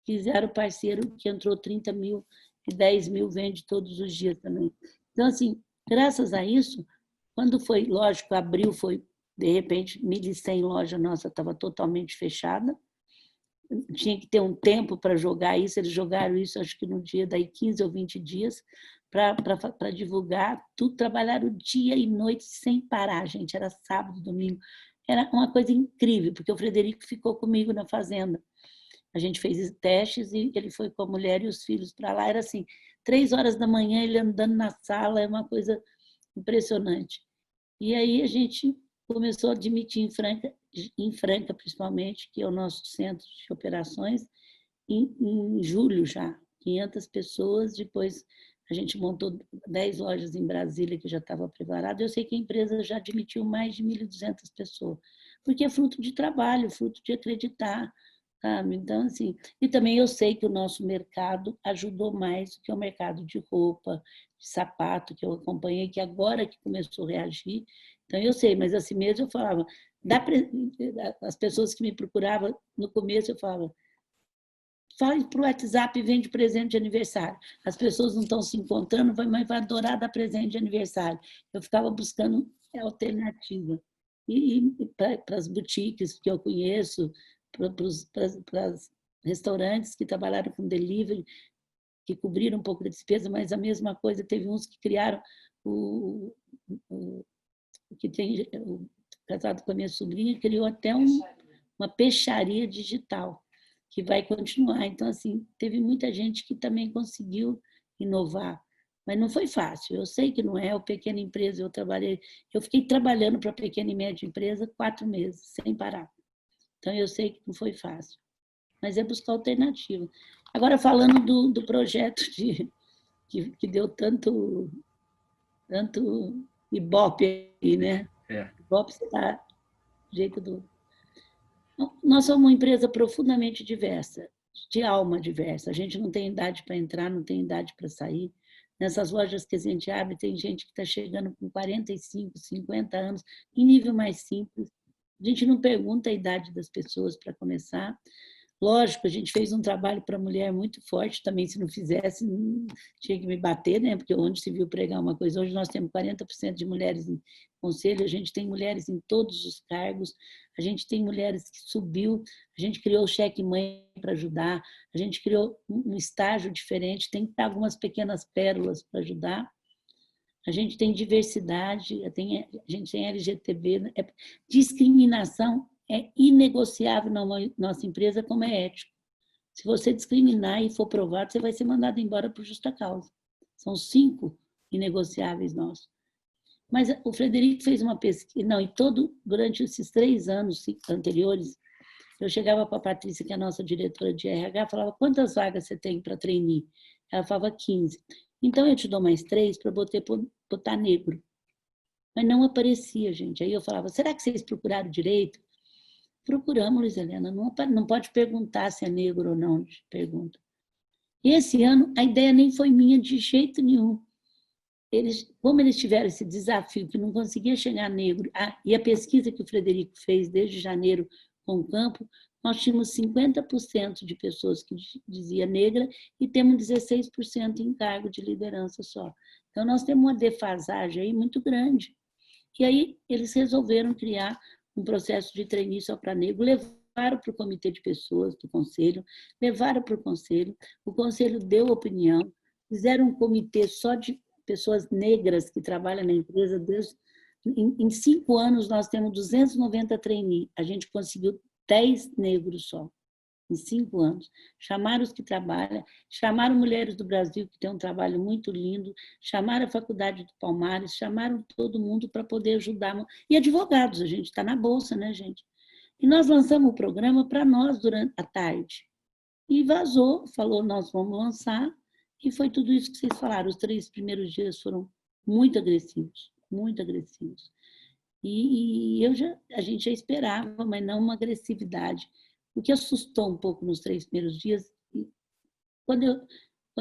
Speaker 3: fizeram parceiro que entrou 30 mil e 10 mil vende todos os dias também. Então, assim, graças a isso, quando foi, lógico, abril foi, de repente, 1.100 loja nossa estava totalmente fechada, tinha que ter um tempo para jogar isso, eles jogaram isso, acho que no dia daí 15 ou 20 dias, para divulgar, tudo, trabalharam dia e noite sem parar, gente, era sábado, domingo, era uma coisa incrível, porque o Frederico ficou comigo na fazenda. A gente fez testes e ele foi com a mulher e os filhos para lá. Era assim, 3 horas da manhã ele andando na sala, é uma coisa impressionante. E aí a gente começou a admitir em Franca principalmente, que é o nosso centro de operações, em julho já, 500 pessoas. Depois a gente montou 10 lojas em Brasília, que já estava preparado. Eu sei que a empresa já admitiu mais de 1.200 pessoas, porque é fruto de trabalho, fruto de acreditar. Então, assim, e também eu sei que o nosso mercado ajudou mais do que o mercado de roupa, de sapato, que eu acompanhei, que agora que começou a reagir. Então, eu sei, mas assim mesmo eu falava, as pessoas que me procuravam, no começo eu falava, fala para o WhatsApp e vende presente de aniversário. As pessoas não estão se encontrando, mas vai adorar dar presente de aniversário. Eu ficava buscando alternativa. E para as boutiques que eu conheço, para os restaurantes que trabalharam com delivery, que cobriram um pouco da despesa, mas a mesma coisa, teve uns que criaram que tem casado com a minha sobrinha, criou até uma peixaria digital, que vai continuar. Então, assim, teve muita gente que também conseguiu inovar, mas não foi fácil. Eu sei que não é, o pequena empresa, eu fiquei trabalhando para a pequena e média empresa 4 meses, sem parar. Então, eu sei que não foi fácil, mas é buscar alternativa. Agora, falando do projeto que deu tanto ibope aí, né? Ibope está do jeito do... Nós somos uma empresa profundamente diversa, de alma diversa. A gente não tem idade para entrar, não tem idade para sair. Nessas lojas que a gente abre, tem gente que está chegando com 45, 50 anos, em nível mais simples. A gente não pergunta a idade das pessoas para começar. Lógico, a gente fez um trabalho para a mulher muito forte, também se não fizesse, tinha que me bater, né? Porque onde se viu pregar uma coisa, hoje nós temos 40% de mulheres em conselho, a gente tem mulheres em todos os cargos, a gente tem mulheres que subiu, a gente criou o Cheque Mãe para ajudar, a gente criou um estágio diferente, tem algumas pequenas pérolas para ajudar. A gente tem diversidade, a gente tem LGTB, discriminação é inegociável na nossa empresa, como é ético. Se você discriminar e for provado, você vai ser mandado embora por justa causa. São 5 inegociáveis nossos. Mas o Frederico fez uma pesquisa, durante esses 3 anos anteriores, eu chegava para a Patrícia, que é a nossa diretora de RH, falava, quantas vagas você tem para trainee? Ela falava 15. Então, eu te dou mais 3 para botar negro. Mas não aparecia, gente. Aí eu falava, será que vocês procuraram direito? Procuramos, Luiz Helena. Não pode perguntar se é negro ou não, pergunta. E esse ano, a ideia nem foi minha de jeito nenhum. Como eles tiveram esse desafio, que não conseguia chegar negro, e a pesquisa que o Frederico fez desde janeiro com o campo, nós tínhamos 50% de pessoas que dizia negra e temos 16% em cargo de liderança só. Então, nós temos uma defasagem aí muito grande. E aí, eles resolveram criar um processo de trainee só para negro, levaram para o comitê de pessoas do conselho, levaram para o conselho deu opinião, fizeram um comitê só de pessoas negras que trabalham na empresa. Em 5 anos, nós temos 290 trainee, a gente conseguiu 10 negros só, em 5 anos. Chamaram os que trabalham, chamaram mulheres do Brasil, que tem um trabalho muito lindo, chamaram a Faculdade do Palmares, chamaram todo mundo para poder ajudar. E advogados, a gente está na bolsa, né, gente? E nós lançamos o programa para nós durante a tarde. E vazou, falou, nós vamos lançar, e foi tudo isso que vocês falaram. Os 3 primeiros dias foram muito agressivos, muito agressivos. E a gente já esperava, mas não uma agressividade. O que assustou um pouco nos 3 primeiros dias, quando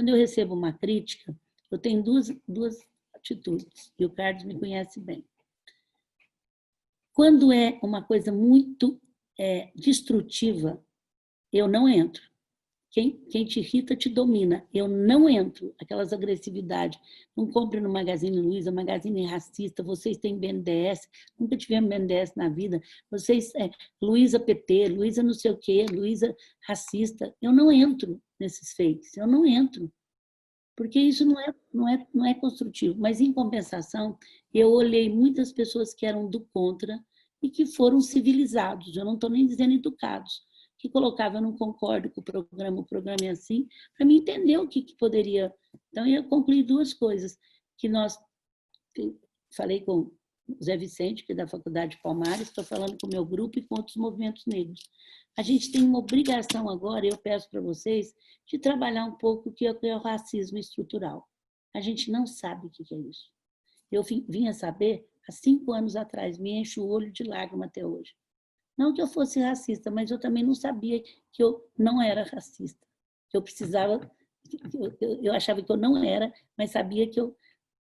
Speaker 3: eu recebo uma crítica, eu tenho duas atitudes, e o Carlos me conhece bem. Quando é uma coisa muito destrutiva, eu não entro. Quem te irrita, te domina. Eu não entro. Aquelas agressividades. Não compre no Magazine Luiza, Magazine racista, vocês têm BNDES, nunca tivemos BNDES na vida, vocês, Luiza PT, Luiza não sei o quê, Luiza racista. Eu não entro nesses fakes, eu não entro. Porque isso não é construtivo. Mas, em compensação, eu olhei muitas pessoas que eram do contra e que foram civilizados, eu não estou nem dizendo educados, que colocava, eu não concordo com o programa é assim, para mim entender o que poderia. Então, eu concluí 2 coisas, que falei com o Zé Vicente, que é da Faculdade de Palmares, estou falando com o meu grupo e com outros movimentos negros. A gente tem uma obrigação agora, eu peço para vocês, de trabalhar um pouco o que é o racismo estrutural. A gente não sabe o que é isso. Eu vim a saber há 5 anos atrás, me encho o olho de lágrima até hoje. Não que eu fosse racista, mas eu também não sabia que eu não era racista. Eu precisava, eu achava que eu não era, mas sabia que é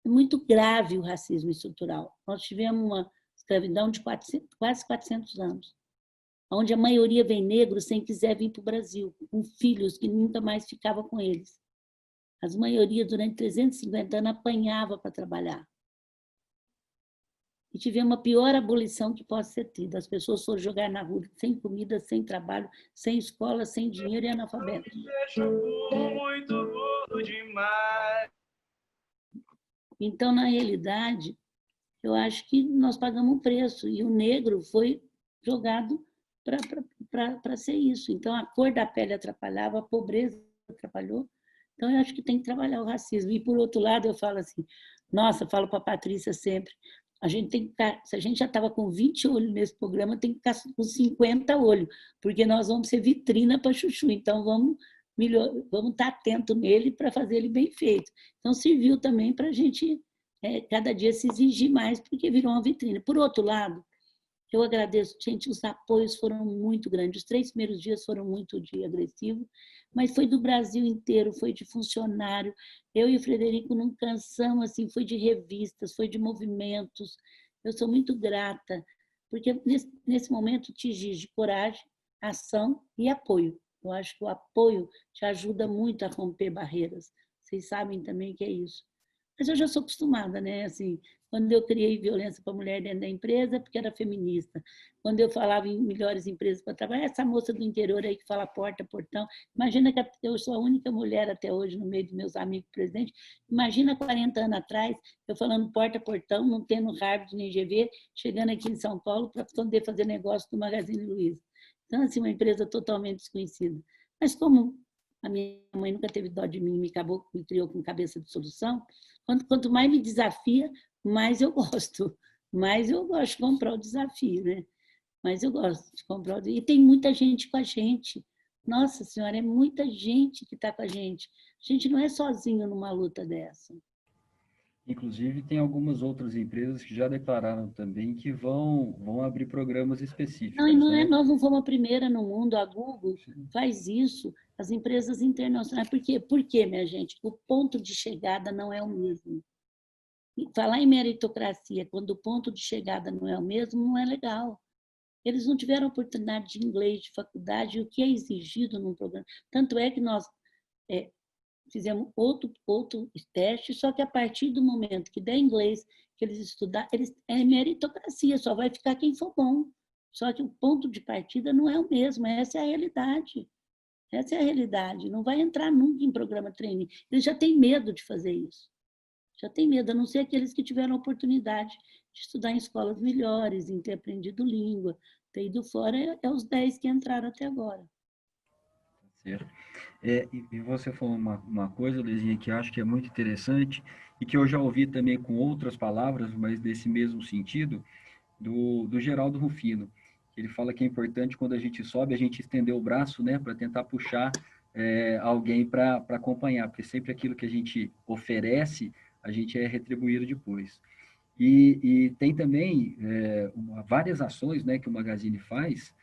Speaker 3: muito grave o racismo estrutural. Nós tivemos uma escravidão de quase 400 anos, onde a maioria vem negro sem quiser vir para o Brasil, com filhos que nunca mais ficava com eles. As maioria, durante 350 anos, apanhava para trabalhar. E tivemos a pior abolição que possa ser tida. As pessoas foram jogar na rua sem comida, sem trabalho, sem escola, sem dinheiro e analfabetos. Então, na realidade, eu acho que nós pagamos um preço, e o negro foi jogado para ser isso. Então, a cor da pele atrapalhava, a pobreza atrapalhou. Então, eu acho que tem que trabalhar o racismo. E, por outro lado, eu falo assim, nossa, eu falo para a Patrícia sempre, a gente tem que ficar, se a gente já estava com 20 olhos nesse programa, tem que ficar com 50 olhos, porque nós vamos ser vitrina para Chuchu, então vamos estar atento nele para fazer ele bem feito. Então, serviu também para a gente cada dia se exigir mais, porque virou uma vitrine. Por outro lado, eu agradeço, gente, os apoios foram muito grandes. Os 3 primeiros dias foram muito de agressivo, mas foi do Brasil inteiro, foi de funcionário. Eu e o Frederico não cansamos, assim, foi de revistas, foi de movimentos. Eu sou muito grata, porque nesse momento te exige coragem, ação e apoio. Eu acho que o apoio te ajuda muito a romper barreiras. Vocês sabem também que é isso. Mas eu já sou acostumada, né? Assim, quando eu criei violência para a mulher dentro da empresa, porque era feminista. Quando eu falava em melhores empresas para trabalhar, essa moça do interior aí que fala porta, portão. Imagina que eu sou a única mulher até hoje no meio dos meus amigos presidentes. Imagina 40 anos atrás, eu falando porta, portão, não tendo Harvard nem GV, chegando aqui em São Paulo para poder fazer negócio do Magazine Luiza. Então, assim, uma empresa totalmente desconhecida. Mas como a minha mãe nunca teve dó de mim, me criou com cabeça de solução, quanto mais me desafia, mais eu gosto. Mais eu gosto de comprar o desafio, né? Mas eu gosto de comprar. E tem muita gente com a gente. Nossa Senhora, é muita gente que está com a gente. A gente não é sozinho numa luta dessa.
Speaker 1: Inclusive, tem algumas outras empresas que já declararam também que vão abrir programas específicos,
Speaker 3: Não, e não é,
Speaker 1: né?
Speaker 3: nós não fomos a primeira no mundo, a Google faz isso, as empresas internacionais. Por quê? Porque, minha gente, o ponto de chegada não é o mesmo. E falar em meritocracia, quando o ponto de chegada não é o mesmo, não é legal. Eles não tiveram oportunidade de inglês, de faculdade, o que é exigido num programa. Tanto é que nós fizemos outro teste, só que a partir do momento que der inglês, que eles estudarem, é meritocracia, só vai ficar quem for bom. Só que o ponto de partida não é o mesmo, essa é a realidade. Essa é a realidade. Não vai entrar nunca em programa trainee. Eles já têm medo de fazer isso. Já tem medo, a não ser aqueles que tiveram a oportunidade de estudar em escolas melhores, em ter aprendido língua, ter ido fora, é os 10 que entraram até agora.
Speaker 1: Certo. E você falou uma coisa, Luizinha, que eu acho que é muito interessante e que eu já ouvi também com outras palavras, mas nesse mesmo sentido, do Geraldo Rufino. Ele fala que é importante quando a gente sobe, a gente estender o braço, né, para tentar puxar alguém para acompanhar, porque sempre aquilo que a gente oferece, a gente é retribuído depois. E tem também várias ações, né, que o Magazine faz,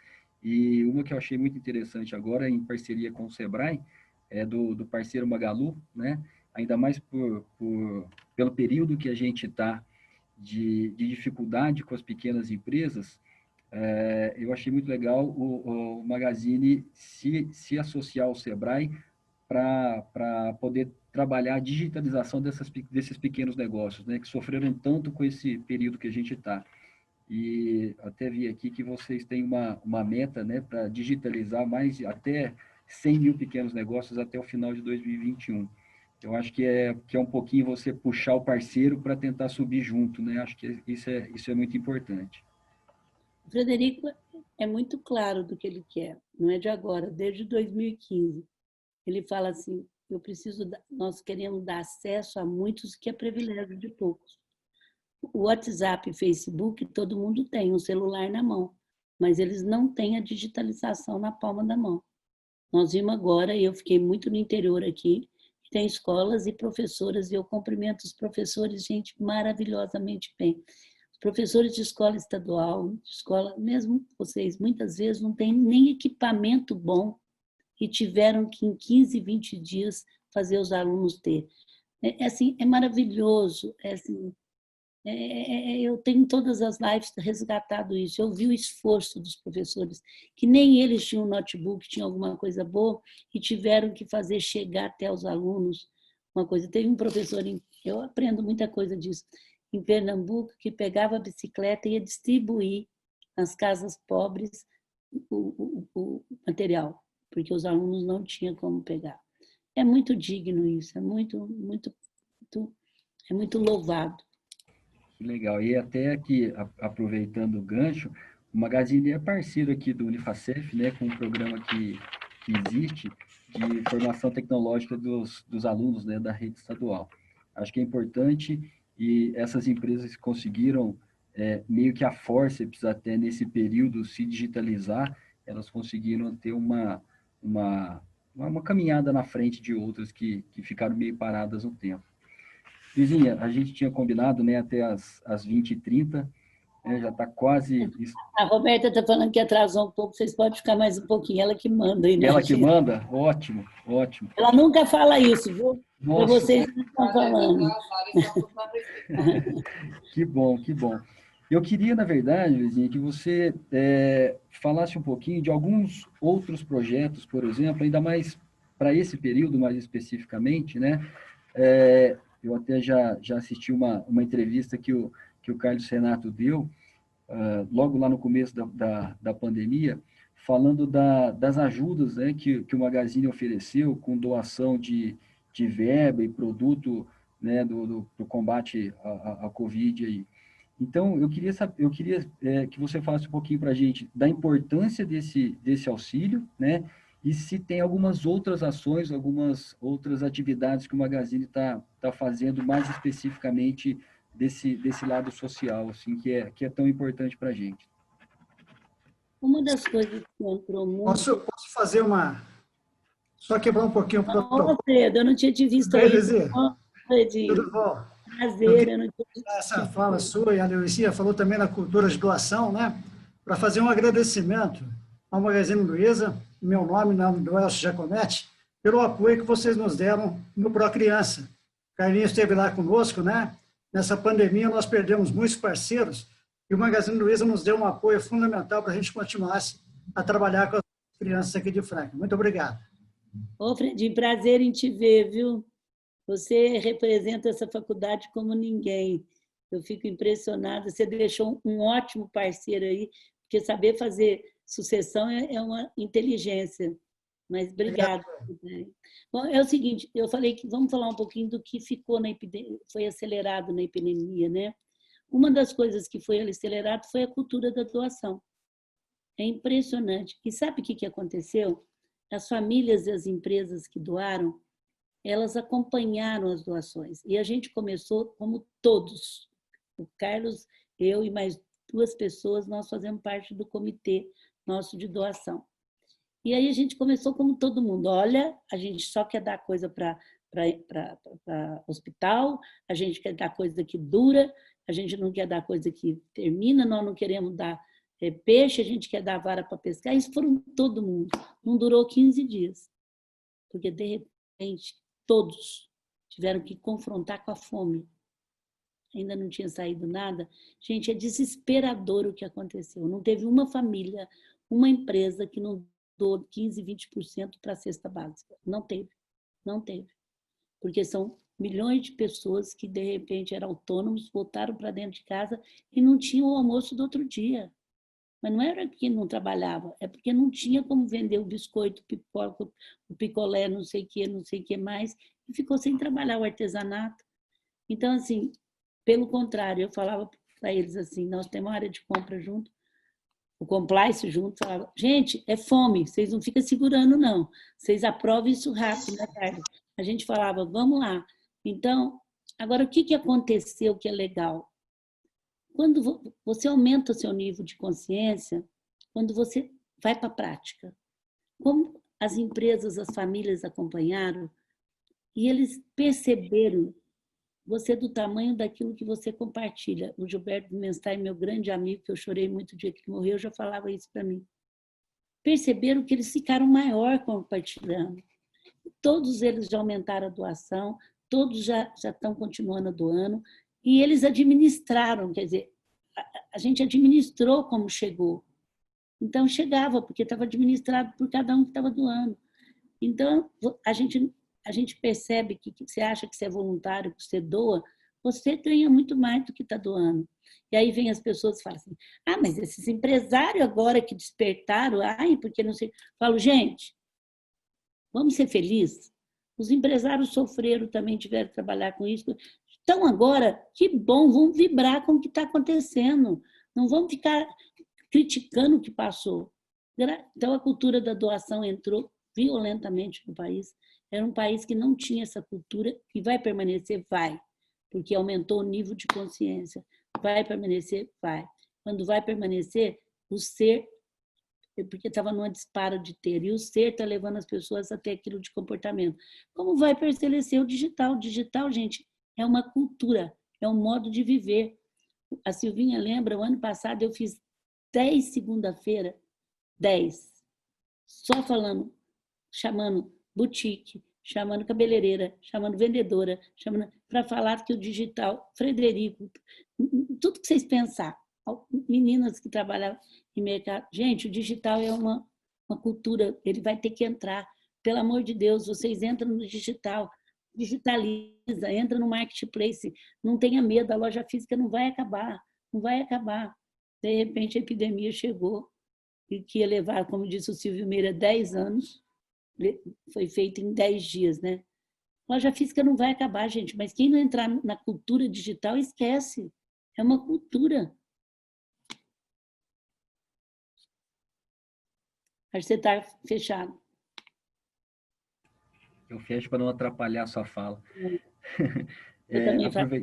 Speaker 1: e uma que eu achei muito interessante agora, em parceria com o Sebrae, é do parceiro Magalu, né, ainda mais pelo período que a gente está de dificuldade com as pequenas empresas. Eu achei muito legal o Magazine se associar ao Sebrae para poder trabalhar a digitalização desses pequenos negócios, né, que sofreram tanto com esse período que a gente está. E até vi aqui que vocês têm uma meta, né, para digitalizar mais até 100 mil pequenos negócios até o final de 2021. Eu acho que é um pouquinho você puxar o parceiro para tentar subir junto, né? Acho que isso é muito importante.
Speaker 3: O Frederico é muito claro do que ele quer, não é de agora, desde 2015. Ele fala assim, nós queremos dar acesso a muitos que é privilégio de poucos. O WhatsApp e Facebook, todo mundo tem um celular na mão, mas eles não têm a digitalização na palma da mão. Nós vimos agora, e eu fiquei muito no interior aqui, que tem escolas e professoras, e eu cumprimento os professores, gente, maravilhosamente bem. Os professores de escola estadual, de escola, mesmo vocês, muitas vezes não têm nem equipamento bom e tiveram que, em 15, 20 dias, fazer os alunos ter. Assim, é maravilhoso, assim, eu tenho em todas as lives resgatado isso. Eu vi o esforço dos professores, que nem eles tinham um notebook, tinham alguma coisa boa, e tiveram que fazer chegar até os alunos uma coisa. Teve um professor, eu aprendo muita coisa disso, em Pernambuco, que pegava a bicicleta e ia distribuir nas casas pobres o material, porque os alunos não tinham como pegar. É muito digno isso, é muito, muito, muito, é muito louvado.
Speaker 1: Que legal. E até aqui, aproveitando o gancho, o Magazine é parceiro aqui do Unifacef, né, com um programa que existe de formação tecnológica dos alunos, né, da rede estadual. Acho que é importante e essas empresas conseguiram, meio que a forceps até nesse período se digitalizar, elas conseguiram ter uma caminhada na frente de outras que ficaram meio paradas no tempo. Vizinha, a gente tinha combinado, né, até as 20h30, né, já está quase...
Speaker 3: A Roberta está falando que atrasou um pouco, vocês podem ficar mais um pouquinho, ela que manda aí, né?
Speaker 1: Ela que manda? Ótimo, ótimo.
Speaker 3: Ela nunca fala isso, viu? Para
Speaker 1: Nossa,
Speaker 3: vocês que estão falando.
Speaker 1: que bom, que bom. Eu queria, na verdade, Vizinha, que você falasse um pouquinho de alguns outros projetos, por exemplo, ainda mais para esse período, mais especificamente, né? Eu até já assisti uma entrevista que o Carlos Renato deu, logo lá no começo da pandemia, falando das ajudas, né, que o Magazine ofereceu com doação de verba e produto, né, do combate à Covid aí. Então, eu queria que você falasse um pouquinho para a gente da importância desse auxílio, né, e se tem algumas outras ações, algumas outras atividades que o Magazine está fazendo mais especificamente desse lado social, assim, que é tão importante para a gente.
Speaker 3: Uma das coisas que entrou muito...
Speaker 8: Posso fazer uma... Só quebrar um pouquinho o protocolo.
Speaker 3: Fredo, eu não tinha te visto aí.
Speaker 8: Tudo bom?
Speaker 3: Prazer, eu não tinha te visto.
Speaker 8: Essa fala sua, e a Leucia falou também na cultura de doação, né? Para fazer um agradecimento ao Magazine Luiza, em meu nome, em nome do Elcio Giacometti, pelo apoio que vocês nos deram no Procriança. Carlinhos esteve lá conosco, né? Nessa pandemia, nós perdemos muitos parceiros e o Magazine Luiza nos deu um apoio fundamental para a gente continuasse a trabalhar com as crianças aqui de Franca. Muito obrigado.
Speaker 3: Ô, Fredinho, prazer em te ver, viu? Você representa essa faculdade como ninguém. Eu fico impressionada. Você deixou um ótimo parceiro aí, porque saber fazer sucessão é uma inteligência. Mas obrigado. Bom, é o seguinte, eu falei que vamos falar um pouquinho do que ficou foi acelerado na epidemia, né? Uma das coisas que foi acelerado foi a cultura da doação. É impressionante. E sabe o que aconteceu? As famílias e as empresas que doaram, elas acompanharam as doações. E a gente começou como todos. O Carlos, eu e mais 2 pessoas, nós fazemos parte do comitê nosso de doação. E aí a gente começou como todo mundo. Olha, a gente só quer dar coisa para hospital, a gente quer dar coisa que dura, a gente não quer dar coisa que termina, nós não queremos dar peixe, a gente quer dar vara para pescar. Isso foram todo mundo. Não durou 15 dias. Porque, de repente, todos tiveram que confrontar com a fome. Ainda não tinha saído nada. Gente, é desesperador o que aconteceu. Não teve uma família, uma empresa que não doou 15%, 20% para a cesta básica. Não teve. Não teve. Porque são milhões de pessoas que, de repente, eram autônomos, voltaram para dentro de casa e não tinham o almoço do outro dia. Mas não era que não trabalhava, é porque não tinha como vender o biscoito, o pipoca, o picolé, não sei o que mais, e ficou sem trabalhar o artesanato. Então, assim, pelo contrário, eu falava para eles assim, nós temos uma área de compra junto, o compliance junto, falava, gente, é fome, vocês não ficam segurando, não. Vocês aprovam isso rápido, né, Carlos? A gente falava, vamos lá. Então, agora, o que aconteceu que é legal? Quando você aumenta o seu nível de consciência, quando você vai para a prática. Como as empresas, as famílias acompanharam, e eles perceberam você do tamanho daquilo que você compartilha. O Gilberto Menstein, meu grande amigo, que eu chorei muito o dia que morreu, já falava isso para mim. Perceberam que eles ficaram maior compartilhando. Todos eles já aumentaram a doação, todos já estão continuando doando, e eles administraram, quer dizer, a gente administrou como chegou. Então, chegava, porque estava administrado por cada um que estava doando. Então, a gente percebe que você acha que você é voluntário, que você doa, você ganha muito mais do que está doando. E aí vem as pessoas e falam assim, mas esses empresários agora que despertaram, porque não sei... Eu falo, gente, vamos ser felizes. Os empresários sofreram também, tiveram que trabalhar com isso. Então, agora, que bom, vamos vibrar com o que está acontecendo. Não vamos ficar criticando o que passou. Então, a cultura da doação entrou violentamente no país. Era um país que não tinha essa cultura e vai permanecer? Vai, porque aumentou o nível de consciência. Vai permanecer? Vai. Quando vai permanecer, o ser, porque estava numa disparo de ter, e o ser está levando as pessoas até aquilo de comportamento. Como vai permanecer o digital? O digital, gente, é uma cultura, é um modo de viver. A Silvinha lembra, o ano passado eu fiz 10 segunda-feira, 10, só falando, chamando boutique, chamando cabeleireira, chamando vendedora, chamando para falar que o digital, Frederico, tudo que vocês pensar, meninas que trabalham em mercado, gente, o digital é uma cultura, ele vai ter que entrar, pelo amor de Deus, vocês entram no digital, digitaliza, entra no marketplace, não tenha medo, a loja física não vai acabar, não vai acabar. De repente a epidemia chegou, e que ia levar, como disse o Silvio Meira, 10 anos, foi feito em 10 dias, né? A loja física não vai acabar, gente, mas quem não entrar na cultura digital, esquece. É uma cultura. Acho que você está fechado.
Speaker 1: Eu fecho para não atrapalhar a sua fala.
Speaker 3: Eu também faço.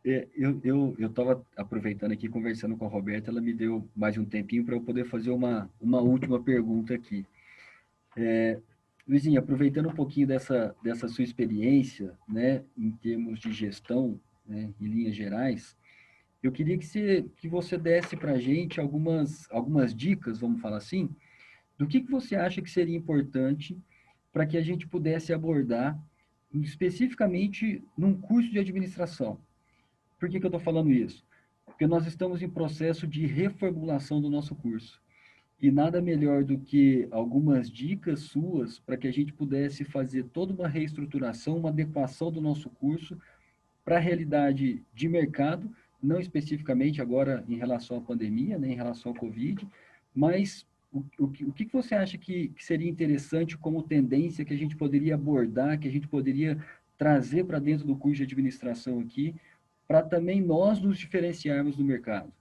Speaker 1: Eu estava aproveitando aqui, conversando com a Roberta, ela me deu mais um tempinho para eu poder fazer uma última pergunta aqui. Luizinha, aproveitando um pouquinho dessa sua experiência, né, em termos de gestão, né, em linhas gerais, eu queria que você desse para a gente algumas dicas, vamos falar assim, do que você acha que seria importante para que a gente pudesse abordar especificamente num curso de administração. Por que eu estou falando isso? Porque nós estamos em processo de reformulação do nosso curso. E nada melhor do que algumas dicas suas para que a gente pudesse fazer toda uma reestruturação, uma adequação do nosso curso para a realidade de mercado, não especificamente agora em relação à pandemia, né, em relação ao Covid, mas o que você acha que seria interessante como tendência que a gente poderia abordar, que a gente poderia trazer para dentro do curso de administração aqui, para também nós nos diferenciarmos do mercado?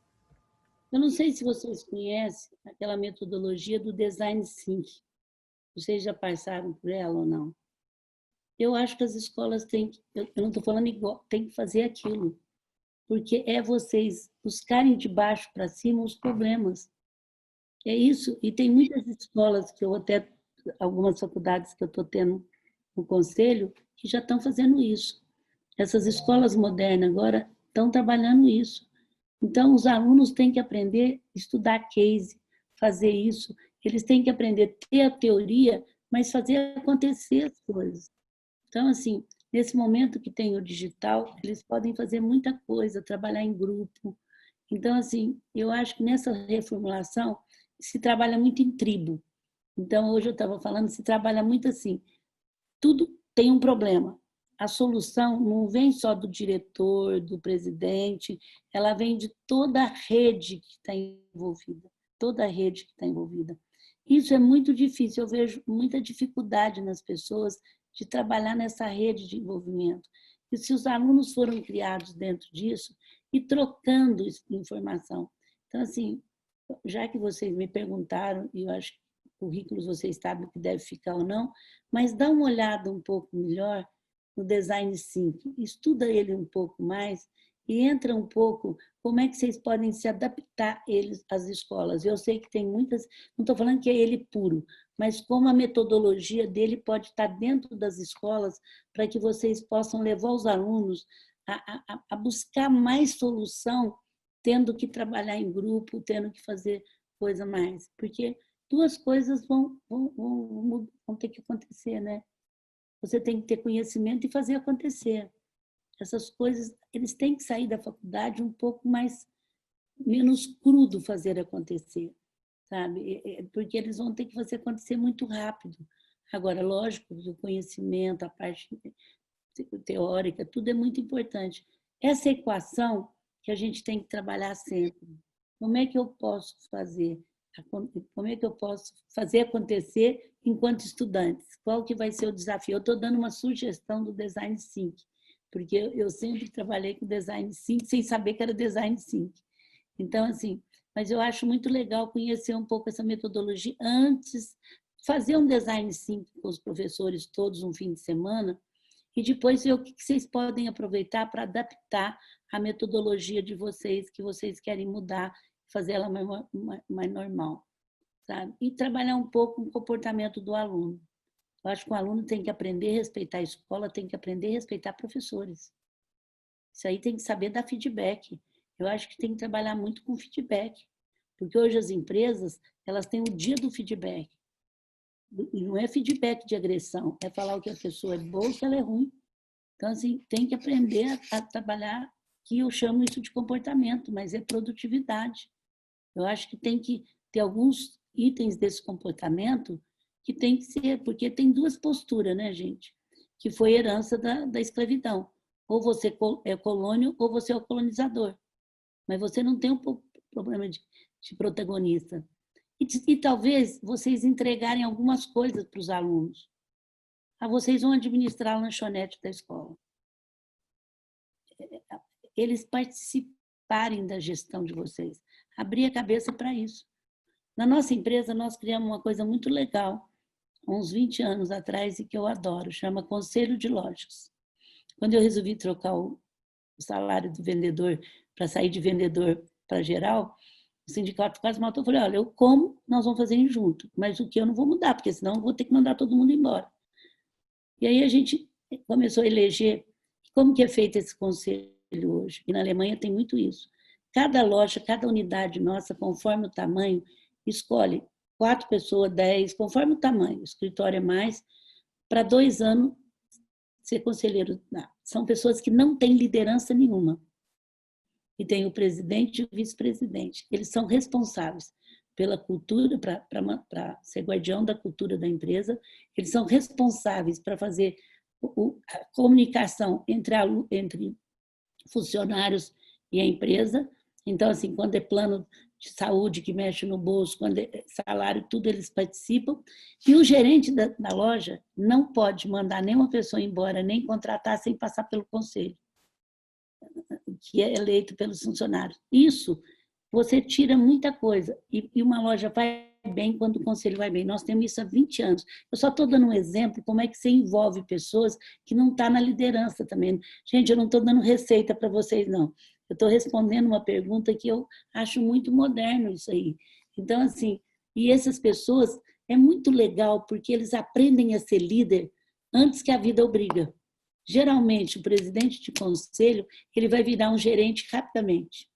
Speaker 3: Eu não sei se vocês conhecem aquela metodologia do Design Thinking. Vocês já passaram por ela ou não? Eu acho que as escolas têm que, eu não estou falando igual, tem que fazer aquilo, porque é vocês buscarem de baixo para cima os problemas. É isso, e tem muitas escolas que eu até, algumas faculdades que eu estou tendo no conselho, que já estão fazendo isso. Essas escolas modernas agora estão trabalhando isso. Então, os alunos têm que aprender a estudar case, fazer isso. Eles têm que aprender a ter a teoria, mas fazer acontecer as coisas. Então, assim, nesse momento que tem o digital, eles podem fazer muita coisa, trabalhar em grupo. Então, assim, eu acho que nessa reformulação se trabalha muito em tribo. Então, hoje eu estava falando, se trabalha muito assim, tudo tem um problema. A solução não vem só do diretor, do presidente, ela vem de toda a rede que está envolvida, toda a rede que está envolvida. Isso é muito difícil, eu vejo muita dificuldade nas pessoas de trabalhar nessa rede de envolvimento. E se os alunos foram criados dentro disso e trocando informação. Então, assim, já que vocês me perguntaram, e eu acho que currículos vocês sabem que deve ficar ou não, mas dá uma olhada um pouco melhor no Design Thinking, estuda ele um pouco mais e entra um pouco como é que vocês podem se adaptar eles às escolas. Eu sei que tem muitas, não estou falando que é ele puro, mas como a metodologia dele pode estar dentro das escolas para que vocês possam levar os alunos a buscar mais solução, tendo que trabalhar em grupo, tendo que fazer coisa mais. Porque duas coisas vão ter que acontecer, né? Você tem que ter conhecimento e fazer acontecer. Essas coisas, eles têm que sair da faculdade um pouco menos crudo fazer acontecer, sabe? Porque eles vão ter que fazer acontecer muito rápido. Agora, lógico, o conhecimento, a parte teórica, tudo é muito importante. Essa equação que a gente tem que trabalhar sempre. Como é que eu posso fazer? Como é que eu posso fazer acontecer enquanto estudantes? Qual que vai ser o desafio? Eu estou dando uma sugestão do Design Thinking, porque eu sempre trabalhei com design thinking sem saber que era design thinking. Então, assim, mas eu acho muito legal conhecer um pouco essa metodologia antes, fazer um design thinking com os professores todos um fim de semana e depois ver o que vocês podem aproveitar para adaptar a metodologia de vocês, que vocês querem mudar, fazer ela mais normal, sabe? E trabalhar um pouco o comportamento do aluno. Eu acho que o aluno tem que aprender a respeitar a escola, tem que aprender a respeitar professores. Isso aí tem que saber dar feedback. Eu acho que tem que trabalhar muito com feedback, porque hoje as empresas, elas têm o dia do feedback. E não é feedback de agressão, é falar o que a pessoa é boa e que ela é ruim. Então, assim, tem que aprender a trabalhar, que eu chamo isso de comportamento, mas é produtividade. Eu acho que tem que ter alguns itens desse comportamento que tem que ser, porque tem duas posturas, né, gente? Que foi herança da escravidão. Ou você é colônio ou você é o colonizador. Mas você não tem um problema de protagonista. E talvez vocês entregarem algumas coisas para os alunos. Vocês vão administrar a lanchonete da escola. Eles participarem da gestão de vocês. Abrir a cabeça para isso. Na nossa empresa, nós criamos uma coisa muito legal, uns 20 anos atrás, e que eu adoro, chama Conselho de Lojas. Quando eu resolvi trocar o salário do vendedor para sair de vendedor para geral, o sindicato quase matou. Eu falei, olha, nós vamos fazer junto, mas o que eu não vou mudar, porque senão eu vou ter que mandar todo mundo embora. E aí a gente começou a eleger como que é feito esse conselho hoje. E na Alemanha tem muito isso. Cada loja, cada unidade nossa, conforme o tamanho, escolhe 4 pessoas, 10, conforme o tamanho. O escritório é mais, para 2 anos ser conselheiro. Não. São pessoas que não têm liderança nenhuma. E tem o presidente e o vice-presidente. Eles são responsáveis pela cultura, para ser guardião da cultura da empresa. Eles são responsáveis para fazer a comunicação entre funcionários e a empresa. Então, assim, quando é plano de saúde que mexe no bolso, quando é salário, tudo eles participam. E o gerente da loja não pode mandar nenhuma pessoa embora, nem contratar sem passar pelo conselho, que é eleito pelos funcionários. Isso, você tira muita coisa. E uma loja vai bem quando o conselho vai bem. Nós temos isso há 20 anos. Eu só estou dando um exemplo como é que você envolve pessoas que não estão na liderança também. Gente, eu não estou dando receita para vocês, não. Eu estou respondendo uma pergunta que eu acho muito moderno isso aí. Então, assim, e essas pessoas, é muito legal porque eles aprendem a ser líder antes que a vida obriga. Geralmente, o presidente de conselho, ele vai virar um gerente rapidamente.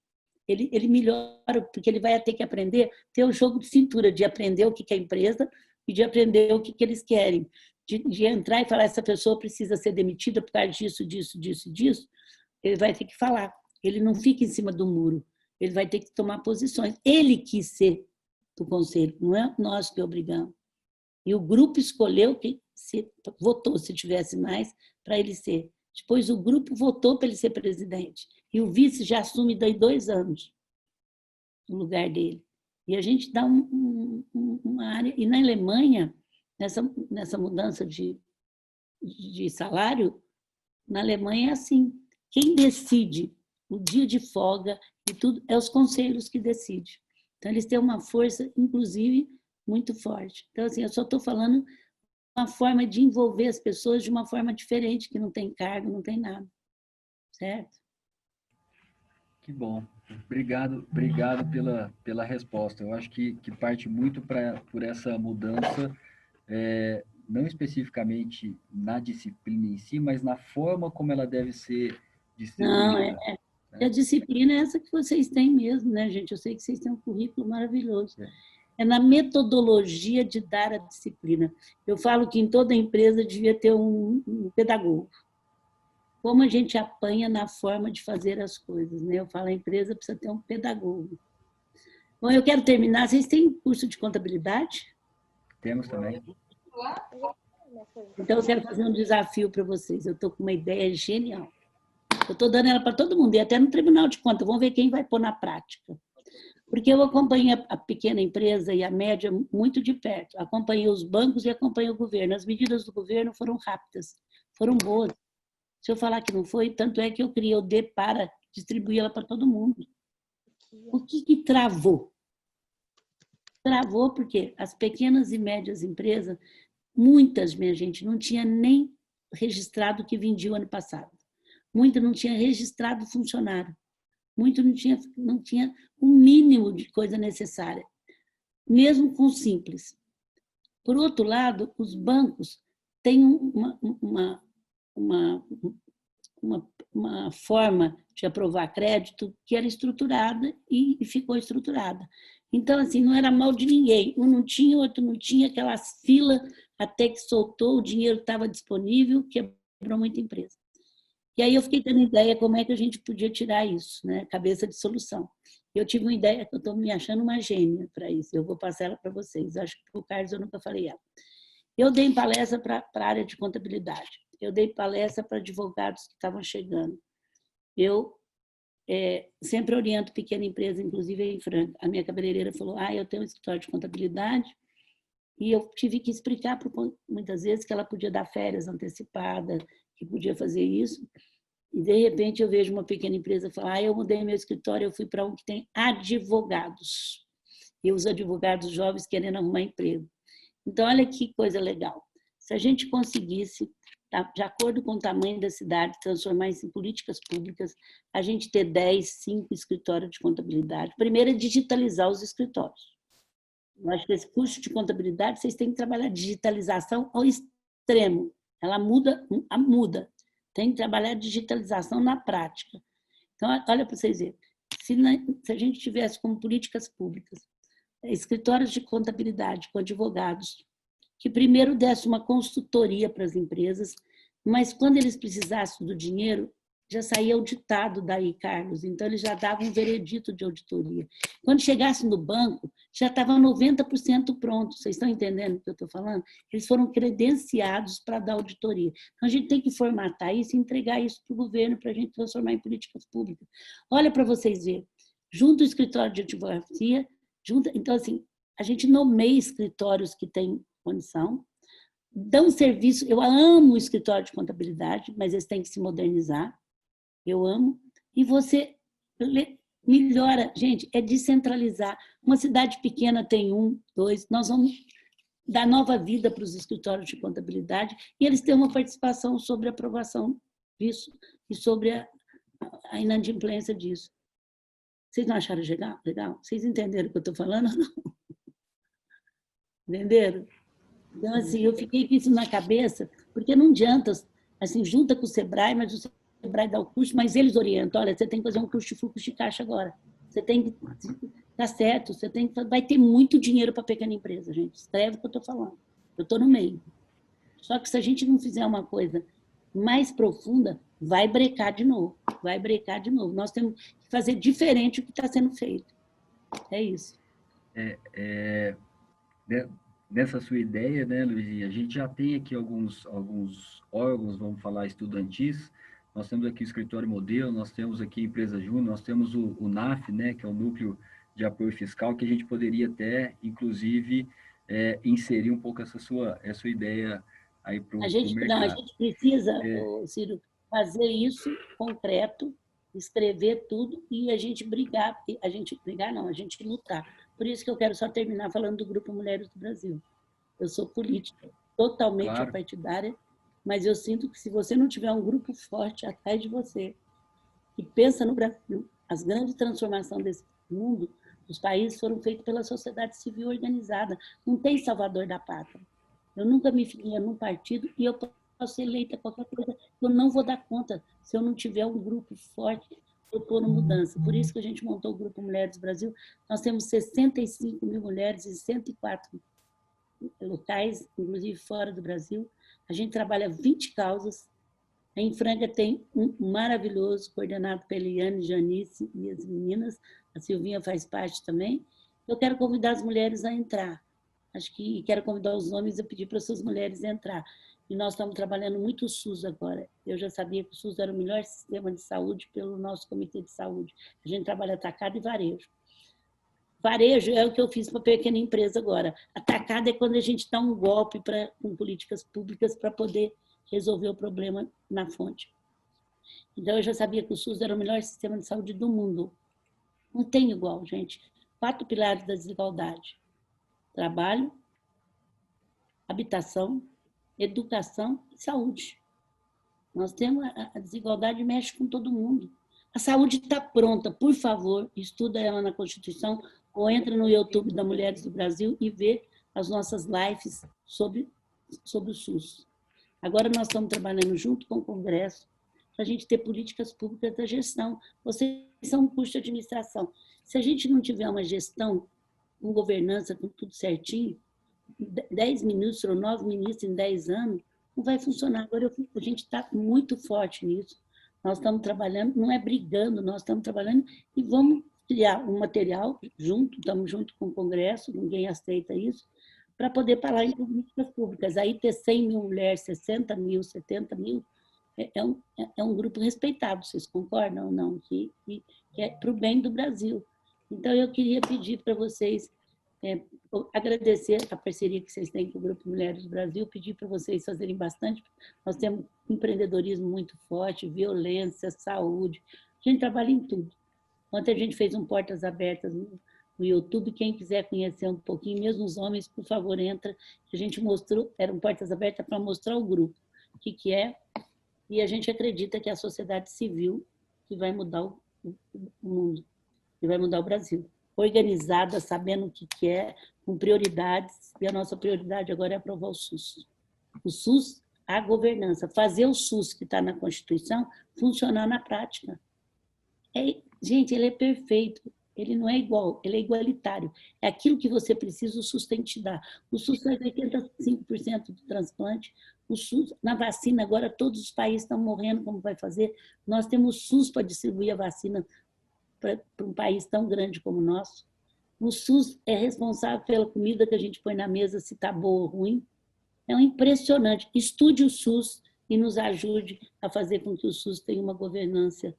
Speaker 3: Ele melhora, porque ele vai ter que aprender, ter o jogo de cintura, de aprender o que é a empresa e de aprender o que eles querem. De entrar e falar, essa pessoa precisa ser demitida por causa disso, disso, disso, disso. Ele vai ter que falar. Ele não fica em cima do muro. Ele vai ter que tomar posições. Ele quis ser do conselho, não é nós que obrigamos. E o grupo escolheu, votou, se tivesse mais, para ele ser. Depois o grupo votou para ele ser presidente. E o vice já assume daí 2 anos no lugar dele. E a gente dá uma área... E na Alemanha, nessa mudança de salário, na Alemanha é assim. Quem decide o dia de folga e tudo, é os conselhos que decidem. Então, eles têm uma força, inclusive, muito forte. Então, assim, eu só estou falando uma forma de envolver as pessoas de uma forma diferente, que não tem cargo, não tem nada. Certo?
Speaker 1: Que bom. Obrigado pela resposta. Eu acho que parte muito por essa mudança, não especificamente na disciplina em si, mas na forma como ela deve ser distribuída.
Speaker 3: Não, a disciplina é essa que vocês têm mesmo, né, gente? Eu sei que vocês têm um currículo maravilhoso. É na metodologia de dar a disciplina. Eu falo que em toda empresa devia ter um pedagogo. Como a gente apanha na forma de fazer as coisas, né? Eu falo, a empresa precisa ter um pedagogo. Bom, eu quero terminar. Vocês têm curso de contabilidade?
Speaker 1: Temos também.
Speaker 3: Então, eu quero fazer um desafio para vocês. Eu estou com uma ideia genial. Eu estou dando ela para todo mundo, e até no Tribunal de Contas. Vamos ver quem vai pôr na prática. Porque eu acompanhei a pequena empresa e a média muito de perto. Acompanhei os bancos e acompanhei o governo. As medidas do governo foram rápidas, foram boas. Se eu falar que não foi, tanto é que eu criei o D para distribuir ela para todo mundo. O que travou? Travou porque as pequenas e médias empresas, muitas, minha gente, não tinha nem registrado o que vendia o ano passado. Muita não tinha registrado funcionário. Muito não tinha o mínimo de coisa necessária, mesmo com o simples. Por outro lado, os bancos têm uma forma de aprovar crédito que era estruturada e ficou estruturada. Então, assim, não era mal de ninguém. Um não tinha, o outro não tinha, aquelas filas até que soltou, o dinheiro estava disponível, quebrou muita empresa. E aí eu fiquei tendo ideia como é que a gente podia tirar isso, né? Cabeça de solução. Eu tive uma ideia, que eu estou me achando uma gênia para isso, eu vou passar ela para vocês. Acho que para o Carlos eu nunca falei ela. Eu dei palestra para a área de contabilidade, eu dei palestra para advogados que estavam chegando. Eu sempre oriento pequena empresa, inclusive em Franca. A minha cabeleireira falou, eu tenho um escritório de contabilidade, e eu tive que explicar muitas vezes que ela podia dar férias antecipadas, que podia fazer isso, e de repente eu vejo uma pequena empresa falar, eu mudei meu escritório, eu fui para um que tem advogados, e os advogados jovens querendo arrumar emprego. Então, olha que coisa legal. Se a gente conseguisse, de acordo com o tamanho da cidade, transformar isso em políticas públicas, a gente ter 10, 5 escritórios de contabilidade. Primeiro é digitalizar os escritórios. Eu acho que esse curso de contabilidade, vocês têm que trabalhar digitalização ao extremo. Ela muda. Tem que trabalhar digitalização na prática. Então, olha para vocês verem. Se a gente tivesse como políticas públicas escritórios de contabilidade com advogados, que primeiro desse uma consultoria para as empresas, mas quando eles precisassem do dinheiro, já saía auditado daí, Carlos, então eles já davam um veredito de auditoria. Quando chegasse no banco, já estava 90% pronto, vocês estão entendendo o que eu estou falando? Eles foram credenciados para dar auditoria. Então, a gente tem que formatar isso e entregar isso para o governo, para a gente transformar em políticas públicas. Olha para vocês verem, junto ao escritório de advocacia, então, assim, a gente nomeia escritórios que têm condição, dão serviço, eu amo o escritório de contabilidade, mas eles têm que se modernizar, eu amo, e você melhora, gente, é descentralizar. Uma cidade pequena tem 1, 2, nós vamos dar nova vida para os escritórios de contabilidade e eles têm uma participação sobre a aprovação disso e sobre a inadimplência disso. Vocês não acharam legal? Vocês entenderam o que eu estou falando ou não? Entenderam? Então, assim, eu fiquei com isso na cabeça, porque não adianta, assim, junta com o Sebrae, mas o Sebrae dá o curso, mas eles orientam, olha, você tem que fazer um curso de fluxo de caixa agora. Você tem que... Tá certo, você tem que... Vai ter muito dinheiro para pequena empresa, gente. Escreve o que eu estou falando. Eu estou no meio. Só que se a gente não fizer uma coisa mais profunda, vai brecar de novo. Vai brecar de novo. Nós temos que fazer diferente do que está sendo feito. É isso.
Speaker 1: Nessa sua ideia, né, Luizinha, a gente já tem aqui alguns órgãos, vamos falar, estudantis. Nós temos aqui o escritório modelo, nós temos aqui a empresa júnior, nós temos o NAF, né, que é o Núcleo de Apoio Fiscal, que a gente poderia até, inclusive, inserir um pouco essa sua ideia aí para o mercado.
Speaker 3: Não, a gente precisa, Ciro, fazer isso concreto, escrever tudo e a gente brigar, a gente lutar. Por isso que eu quero só terminar falando do Grupo Mulheres do Brasil. Eu sou política, totalmente partidária, mas eu sinto que se você não tiver um grupo forte atrás de você, que pensa no Brasil, as grandes transformações desse mundo, os países foram feitos pela sociedade civil organizada. Não tem salvador da pátria. Eu nunca me filia num partido e eu posso ser eleita qualquer coisa. Eu não vou dar conta se eu não tiver um grupo forte propor mudança. Por isso que a gente montou o Grupo Mulheres do Brasil. Nós temos 65 mil mulheres em 104 locais, inclusive fora do Brasil. A gente trabalha 20 causas. Em Franca tem um maravilhoso, coordenado pela Eliane, Janice e as meninas. A Silvinha faz parte também. Eu quero convidar as mulheres a entrar. Quero convidar os homens a pedir para essas mulheres entrar. E nós estamos trabalhando muito o SUS agora. Eu já sabia que o SUS era o melhor sistema de saúde pelo nosso Comitê de Saúde. A gente trabalha atacado e varejo. Varejo é o que eu fiz para a pequena empresa agora. Atacado é quando a gente dá um golpe com políticas públicas para poder resolver o problema na fonte. Então, eu já sabia que o SUS era o melhor sistema de saúde do mundo. Não tem igual, gente. 4 pilares da desigualdade: trabalho, habitação, educação e saúde. Nós temos a desigualdade mexe com todo mundo. A saúde está pronta, por favor, estuda ela na Constituição ou entra no YouTube da Mulheres do Brasil e vê as nossas lives sobre o SUS. Agora nós estamos trabalhando junto com o Congresso para a gente ter políticas públicas da gestão. Vocês são um curso de administração. Se a gente não tiver uma gestão, com governança, com tudo certinho, 10 ministros ou 9 ministros em 10 anos, não vai funcionar. Agora a gente está muito forte nisso. Nós estamos trabalhando, não é brigando, nós estamos trabalhando e vamos criar um material junto, estamos junto com o Congresso, ninguém aceita isso, para poder falar em políticas públicas. Aí ter 100 mil mulheres, 60 mil, 70 mil, é um grupo respeitado, vocês concordam ou não? Que é para o bem do Brasil. Então, eu queria pedir para vocês, agradecer a parceria que vocês têm com o Grupo Mulheres do Brasil, pedir para vocês fazerem bastante. Nós temos empreendedorismo muito forte, violência, saúde, a gente trabalha em tudo. Ontem a gente fez um Portas Abertas no YouTube, quem quiser conhecer um pouquinho, mesmo os homens, por favor, entra. A gente mostrou, era um Portas Abertas para mostrar o grupo, o que é, e a gente acredita que é a sociedade civil que vai mudar o mundo, que vai mudar o Brasil. Organizada, sabendo o que é, com prioridades, e a nossa prioridade agora é aprovar o SUS. O SUS, a governança, fazer o SUS que está na Constituição funcionar na prática. Gente, ele é perfeito, ele não é igual, ele é igualitário. É aquilo que você precisa, o SUS tem que te dar. O SUS faz 85% do transplante, o SUS, na vacina, agora todos os países estão morrendo, como vai fazer? Nós temos SUS para distribuir a vacina para um país tão grande como o nosso. O SUS é responsável pela comida que a gente põe na mesa, se está boa ou ruim. É impressionante. Estude o SUS e nos ajude a fazer com que o SUS tenha uma governança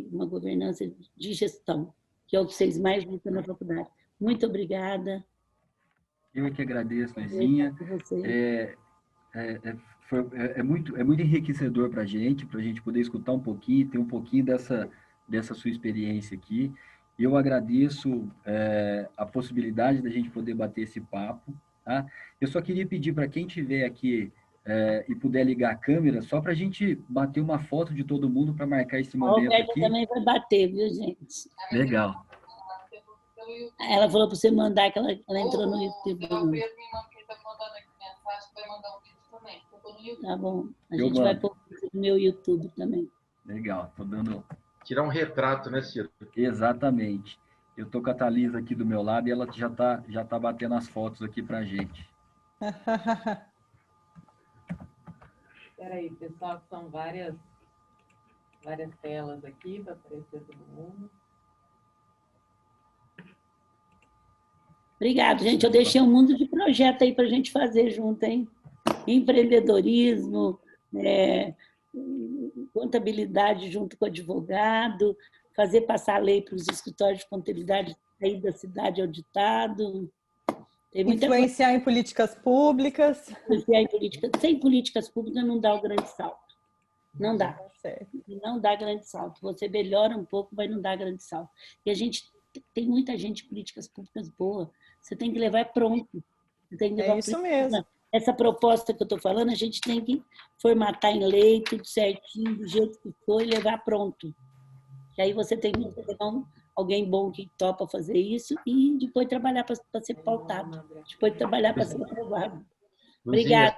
Speaker 3: uma governança de gestão, que é o que vocês mais lutam na faculdade. Muito obrigada.
Speaker 1: Eu é que agradeço, Luizinha. É muito enriquecedor para a gente poder escutar um pouquinho, ter um pouquinho dessa sua experiência aqui. Eu agradeço a possibilidade da gente poder bater esse papo. Tá? Eu só queria pedir para quem estiver aqui e puder ligar a câmera, só para a gente bater uma foto de todo mundo para marcar esse momento aqui. A Roberta
Speaker 3: também vai bater, viu, gente?
Speaker 1: Legal.
Speaker 3: Ela falou para você mandar, que ela entrou no YouTube. Tá bom. A gente vai pôr no meu YouTube também.
Speaker 1: Legal. Tô dando...
Speaker 2: Tirar um retrato, né, Ciro?
Speaker 1: Exatamente. Eu tô com a Thalisa aqui do meu lado e ela já tá batendo as fotos aqui pra gente.
Speaker 9: Espera aí, pessoal, são várias telas aqui para aparecer todo mundo.
Speaker 3: Obrigada, gente. Eu deixei um mundo de projeto aí para a gente fazer junto, hein? Empreendedorismo, contabilidade junto com o advogado, fazer passar a lei para os escritórios de contabilidade sair da cidade auditado.
Speaker 10: Influenciar em políticas públicas.
Speaker 3: Influenciar em políticas. Sem políticas públicas não dá o grande salto. Não dá. Não dá grande salto. Você melhora um pouco, mas não dá grande salto. E a gente tem muita gente em políticas públicas boa. Você tem que levar pronto. Você tem que levar
Speaker 10: isso mesmo.
Speaker 3: Essa proposta que eu estou falando, a gente tem que formatar em lei, tudo certinho, do jeito que for, e levar pronto. E aí você tem que levar alguém bom que topa fazer isso e depois trabalhar para ser pautado, depois trabalhar para ser aprovado. Obrigada.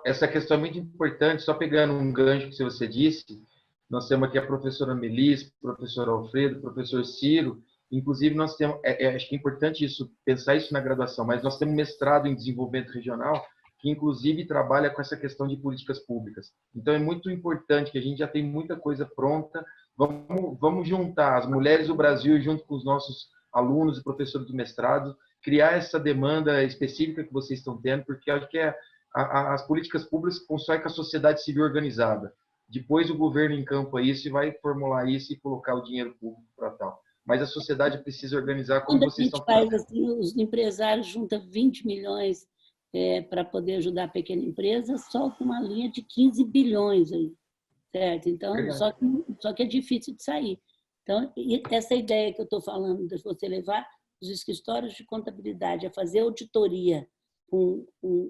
Speaker 2: Essa questão é muito importante, só pegando um gancho que você disse, nós temos aqui a professora Melis, o professor Alfredo, o professor Ciro, inclusive nós temos, acho que é importante isso, pensar isso na graduação, mas nós temos mestrado em desenvolvimento regional, que inclusive trabalha com essa questão de políticas públicas. Então é muito importante que a gente já tem muita coisa pronta. Vamos juntar as mulheres do Brasil junto com os nossos alunos e professores do mestrado, criar essa demanda específica que vocês estão tendo, porque acho que as políticas públicas constroem com a sociedade civil organizada. Depois o governo encampa isso e vai formular isso e colocar o dinheiro público para tal. Mas a sociedade precisa organizar como vocês estão fazendo.
Speaker 3: Assim, os empresários juntam 20 milhões para poder ajudar a pequena empresa, só com uma linha de 15 bilhões aí. certo? Então, só que é difícil de sair. Então, e essa ideia que eu estou falando de você levar os escritórios de contabilidade a fazer auditoria com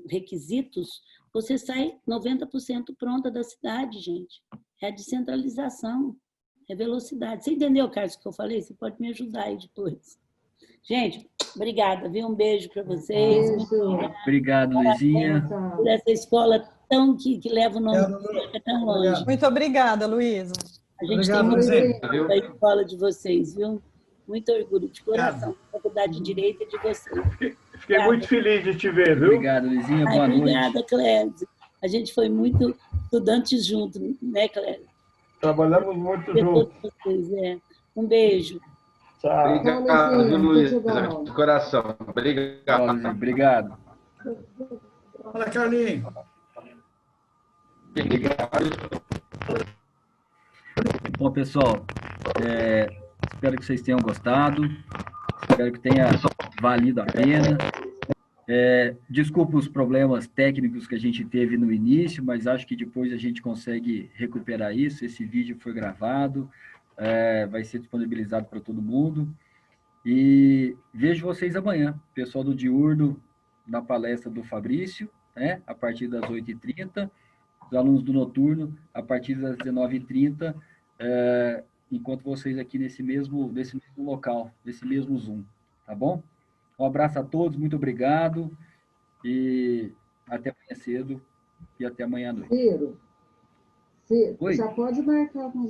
Speaker 3: requisitos, você sai 90% pronta da cidade, gente. É a descentralização, é velocidade. Você entendeu, Carlos, o que eu falei? Você pode me ajudar aí depois. Gente, obrigada, viu? Um beijo para vocês.
Speaker 1: Obrigado, Luizinha.
Speaker 3: Por essa escola que leva o nome tão longe.
Speaker 10: Muito obrigada, Luísa.
Speaker 3: A gente tem muito orgulho da escola de vocês, viu? Muito orgulho, de coração. A Faculdade de Direito é de vocês.
Speaker 11: Fiquei muito feliz de te ver, viu?
Speaker 1: Obrigado, Luizinha. Boa noite.
Speaker 3: Obrigada, Clédio. A gente foi muito estudantes juntos, né, Clédio?
Speaker 11: Trabalhamos muito juntos.
Speaker 3: Um beijo.
Speaker 11: Tchau.
Speaker 2: Obrigado, Luísa, de coração. Obrigado.
Speaker 1: Obrigado.
Speaker 8: Fala, Carlinhos.
Speaker 1: Bom, pessoal, espero que vocês tenham gostado, espero que tenha valido a pena. Desculpa os problemas técnicos que a gente teve no início, mas acho que depois a gente consegue recuperar isso. Esse vídeo foi gravado, vai ser disponibilizado para todo mundo. E vejo vocês amanhã, pessoal do diurno, na palestra do Fabrício, né, a partir das 8h30, os alunos do noturno, a partir das 19h30, encontro vocês aqui nesse mesmo local, nesse mesmo Zoom, tá bom? Um abraço a todos, muito obrigado, e até amanhã cedo, e até amanhã à noite.
Speaker 6: Ciro,
Speaker 1: Oi?
Speaker 6: já pode marcar com os